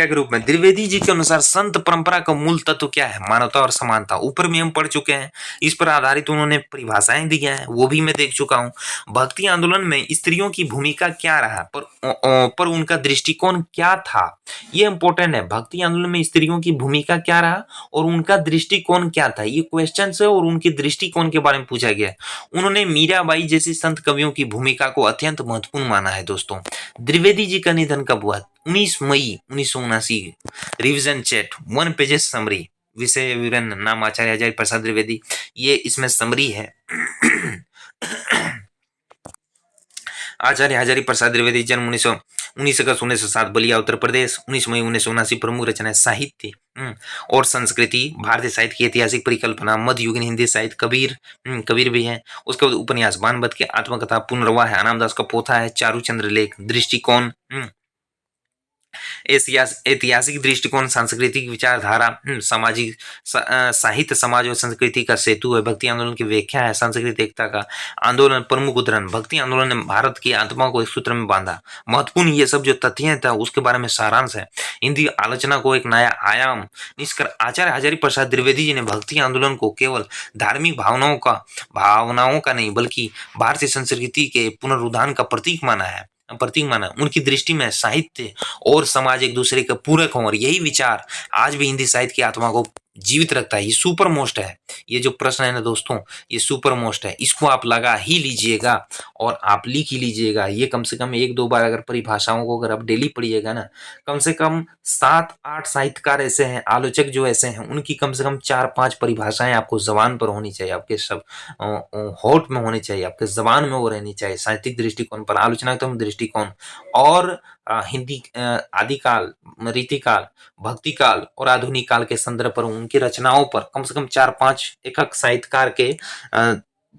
के रूप में। द्विवेदी जी के अनुसार संत परंपरा का मूल तत्व क्या है? मानवता और समानता। ऊपर में हम पढ़ चुके हैं, इस पर आधारित उन्होंने परिभाषाएं दी हैं, वो भी मैं देख चुका हूं। भक्ति आंदोलन में स्त्रियों की भूमिका क्या रहा, पर उनका दृष्टिकोण क्या था, ये इंपॉर्टेंट है। भक्ति आंदोलन में स्त्रियों की भूमिका क्या रहा और उनका दृष्टिकोण क्या था, ये क्वेश्चन है और उनके दृष्टिकोण के बारे में पूछा गया। उन्होंने मीराबाई जैसी संत कवियों की भूमिका को अत्यंत महत्वपूर्ण माना है। दोस्तों द्विवेदी जी का निधन कब हुआ? 19 मई 1979। Revision chat 1 pages summary. विषय विवरण नाम आचार्य हजारी प्रसाद द्विवेदी, ये इसमें समरी है। आचार्य हजारी प्रसाद द्विवेदी जन्म 19 अगस्त 1907 बलिया उत्तर प्रदेश। 19 मई 1979। प्रमुख रचना साहित्य और संस्कृति, भारतीय साहित्य की ऐतिहासिक परिकल्पना, मध्ययुगीन हिंदी साहित्य, कबीर कबीर भी है। उसके बाद उपन्यास बाणभट्ट की आत्मकथा, पुनर्वाह है, आनंददास का पोथा है, चारुचंद्र लेख, दृष्टिकोण, ऐतिहासिक दृष्टिकोण, सांस्कृतिक विचारधारा, सामाजिक साहित्य, समाज और संस्कृति का सेतु है। भक्ति आंदोलन की व्याख्या है, सांस्कृतिक एकता का आंदोलन, प्रमुख उदाहरण। भक्ति आंदोलन ने भारत की आत्मा को एक सूत्र में बांधा। महत्वपूर्ण ये सब जो तथ्य था उसके बारे में सारांश है। हिंदी आलोचना को एक नया आयाम निष्कर आचार्य हजारी प्रसाद द्विवेदी जी ने भक्ति आंदोलन को केवल धार्मिक भावनाओं का नहीं बल्कि भारतीय संस्कृति के पुनरुत्थान का प्रतीक माना। उनकी दृष्टि में साहित्य और समाज एक दूसरे के पूरक हों और यही विचार आज भी हिंदी साहित्य की आत्मा को जीवित रखता है। ये सुपर मोस्ट है, ये जो प्रश्न है ना दोस्तों, ये सुपर मोस्ट है, इसको आप लगा ही लीजिएगा और आप लिख ही लीजिएगा। ये कम से कम 1-2 बार अगर परिभाषाओं को अगर आप डेली पढ़िएगा ना, कम से कम 7-8 साहित्यकार ऐसे हैं, आलोचक जो ऐसे हैं, उनकी कम से कम 4-5 परिभाषाएं आपको जबान पर होनी चाहिए, आपके सब होठ में होनी चाहिए, आपके जबान में वो रहनी चाहिए। साहित्यिक दृष्टिकोण पर, आलोचनात्मक दृष्टिकोण और हिंदी आदिकाल, रीतिकाल, भक्ति काल और आधुनिक काल के संदर्भ पर, उनकी रचनाओं पर कम से कम 4-5 एक साहित्यकार के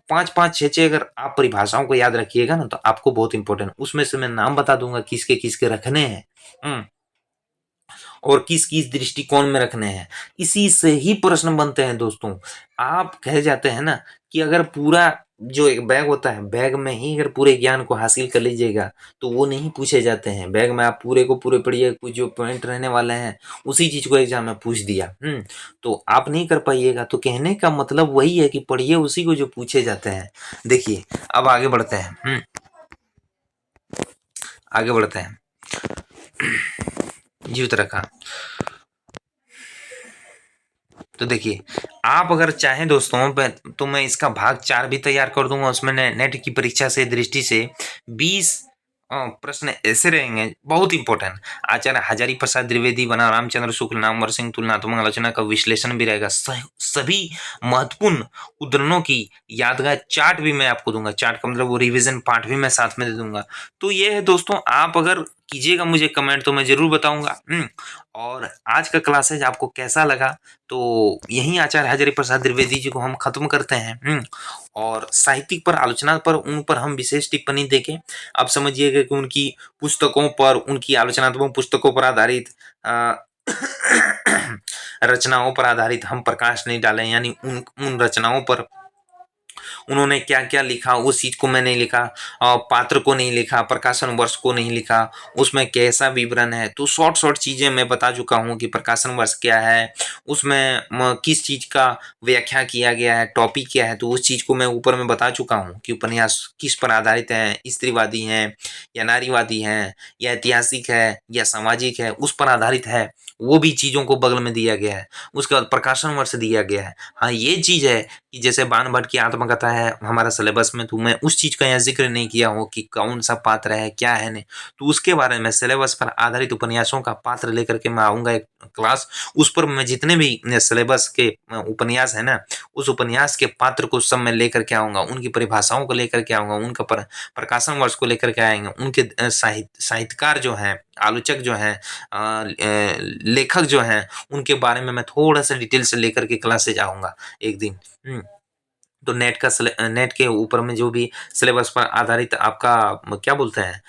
5-5 6-6 अगर आप परिभाषाओं को याद रखिएगा ना तो आपको बहुत इंपॉर्टेंट, उसमें से मैं नाम बता दूंगा किसके किसके रखने हैं और किस किस दृष्टिकोण में रखने हैं। इसी से ही प्रश्न बनते हैं दोस्तों। आप कह जाते हैं ना कि अगर पूरा जो एक बैग होता है, बैग में ही अगर पूरे ज्ञान को हासिल कर लीजिएगा तो वो नहीं पूछे जाते हैं। बैग में आप पूरे को पूरे पढ़िए, कुछ जो पॉइंट रहने वाले हैं उसी चीज को एग्जाम में पूछ दिया तो आप नहीं कर पाइएगा। तो कहने का मतलब वही है कि पढ़िए उसी को जो पूछे जाते हैं। देखिए अब आगे बढ़ते हैं, आगे बढ़ते हैं। जीवित रखा तो देखिए आप अगर चाहें दोस्तों तो मैं इसका भाग 4 भी तैयार कर दूंगा। उसमें नेट की परीक्षा से दृष्टि से 20 प्रश्न ऐसे रहेंगे बहुत इंपॉर्टेंट। आचार्य हजारी प्रसाद द्विवेदी बना रामचंद्र शुक्ल नामवर सिंह तुलनात्मक आलोचना का विश्लेषण भी रहेगा। सभी महत्वपूर्ण उद्धरणों की यादगार चार्ट भी मैं आपको दूंगा। चार्ट का मतलब वो रिवीजन पार्ट भी मैं साथ में दे दूंगा। तो ये है दोस्तों, आप अगर कीजिएगा मुझे कमेंट तो मैं जरूर बताऊंगा। और आज का क्लासेज आपको कैसा लगा, तो यही आचार्य हजारी प्रसाद द्विवेदी जी को हम खत्म करते हैं। और साहित्यिक पर आलोचना पर उन पर हम विशेष टिप्पणी देखें। आप समझिएगा कि उनकी पुस्तकों पर, उनकी आलोचनात्मक पुस्तकों पर आधारित रचनाओं पर आधारित हम प्रकाश नहीं डालें, यानी उन उन रचनाओं पर उन्होंने क्या क्या लिखा उस चीज को मैं नहीं लिखा, पात्र को नहीं लिखा, प्रकाशन वर्ष को नहीं लिखा, उसमें कैसा विवरण है। तो शॉर्ट शॉर्ट चीजें मैं बता चुका हूँ कि प्रकाशन वर्ष क्या है, उसमें किस चीज का व्याख्या किया गया है, टॉपिक क्या है। तो उस चीज को मैं ऊपर में बता चुका हूँ कि उपन्यास किस पर आधारित है, स्त्रीवादी है या नारीवादी है या ऐतिहासिक है या सामाजिक है, उस पर आधारित है। वो भी चीजों को बगल में दिया गया है। उसके बाद प्रकाशन वर्ष दिया गया है। हाँ, ये चीज है कि जैसे बाण भट्ट की आत्मकथा है हमारा सिलेबस में, तो मैं उस चीज का यहाँ जिक्र नहीं किया हूँ कि कौन सा पात्र है क्या है नहीं। तो उसके बारे में सिलेबस पर आधारित उपन्यासों का पात्र लेकर के मैं आऊंगा एक क्लास। उस पर मैं जितने भी सिलेबस के उपन्यास है ना, उस उपन्यास के पात्र को सब मैं लेकर के आऊंगा, उनकी परिभाषाओं को लेकर के आऊंगा, उनका प्रकाशन वर्ष को लेकर के आएंगे, उनके साहित्यकार जो है, आलोचक जो है, लेखक जो है, उनके बारे में मैं थोड़ा सा डिटेल से लेकर के क्लास से जाऊंगा एक दिन। तो नेट के ऊपर में जो भी सिलेबस पर आधारित आपका क्या बोलते हैं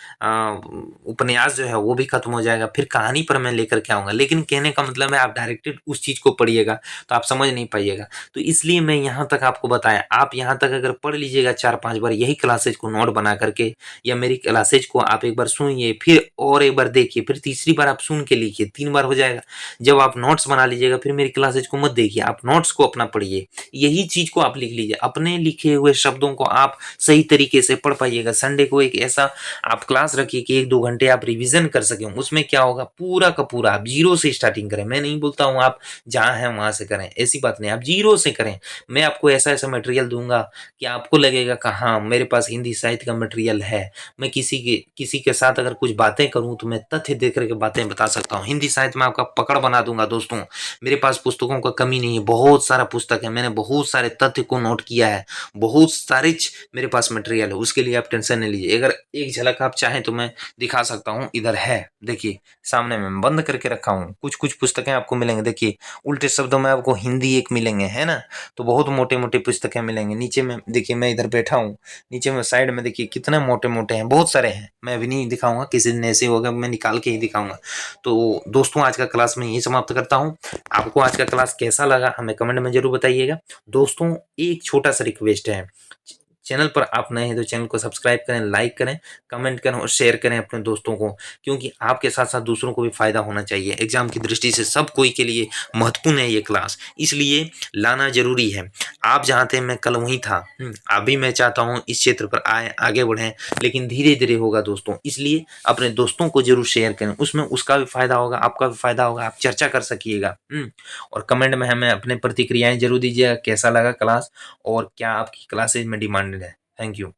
उपन्यास जो है वो भी खत्म हो जाएगा। फिर कहानी पर मैं लेकर के आऊंगा। लेकिन कहने का मतलब है आप डायरेक्टेड उस चीज को पढ़िएगा तो आप समझ नहीं पाइएगा। तो इसलिए मैं यहाँ तक आपको बताया, आप यहाँ तक अगर पढ़ लीजिएगा 4-5 बार यही क्लासेज को नोट बना करके, या मेरी क्लासेज को आप एक बार सुनिए, फिर और एक बार देखिए, फिर तीसरी बार आप सुन के लिखिए, 3 बार हो जाएगा। जब आप नोट्स बना लीजिएगा फिर मेरी क्लासेज को मत देखिए, आप नोट्स को अपना पढ़िए। यही चीज को आप लिख लीजिए, अपने लिखे हुए शब्दों को आप सही तरीके से पढ़ पाइएगा। संडे को एक ऐसा आप क्लास रखिए कि 1-2 घंटे आप रिवीजन कर सकें। उसमें क्या होगा, पूरा का पूरा आप जीरो से स्टार्टिंग करें। मैं नहीं बोलता हूं आप जहां हैं वहां से करें, ऐसी बात नहीं, आप जीरो से करें। मैं आपको ऐसा ऐसा मटेरियल दूंगा कि आपको लगेगा कि हाँ मेरे पास हिंदी साहित्य का मटेरियल है। मैं किसी के साथ अगर कुछ बातें करूं तो मैं तथ्य देख करके बातें बता सकता हूँ। हिंदी साहित्य में आपका पकड़ बना दूंगा दोस्तों। मेरे पास पुस्तकों का कमी नहीं है, बहुत सारा पुस्तक है, मैंने बहुत सारे तथ्य को नोट किया है, बहुत सारे मेरे पास मटेरियल है। उसके लिए आप टेंशन नहीं लीजिए। अगर एक झलक आप चाहें तो मैं दिखा सकता हूँ, इधर है देखिए सामने में बंद करके रखा हूँ। कुछ कुछ पुस्तकें आपको मिलेंगे, देखिए उल्टे शब्दों में आपको हिंदी एक मिलेंगे, है ना। तो बहुत मोटे मोटे पुस्तकें मिलेंगे। नीचे में देखिए मैं इधर बैठा हूँ, नीचे में साइड में देखिए कितने मोटे मोटे हैं, बहुत सारे हैं। मैं अभी नहीं दिखाऊंगा, किसी दिन ऐसे होगा मैं निकाल के ही दिखाऊंगा। तो दोस्तों आज का क्लास में यही समाप्त करता हूँ। आपको आज का क्लास कैसा लगा हमें कमेंट में जरूर बताइएगा। दोस्तों एक छोटा सा रिक्वेस्ट है, चैनल पर आप नए हैं तो चैनल को सब्सक्राइब करें, लाइक करें, कमेंट करें और शेयर करें अपने दोस्तों को, क्योंकि आपके साथ साथ दूसरों को भी फायदा होना चाहिए। एग्जाम की दृष्टि से सब कोई के लिए महत्वपूर्ण है ये क्लास, इसलिए लाना जरूरी है। आप जहाँ थे मैं कल वहीं था, अभी मैं चाहता हूँ इस क्षेत्र पर आए, आगे बढ़ें, लेकिन धीरे धीरे होगा दोस्तों। इसलिए अपने दोस्तों को जरूर शेयर करें, उसमें उसका भी फायदा होगा, आपका भी फायदा होगा, आप चर्चा कर सकिएगा। और कमेंट में हमें अपने प्रतिक्रियाएं जरूर दीजिएगा, कैसा लगा क्लास और क्या आपकी क्लासेज में डिमांडेड है। Thank you.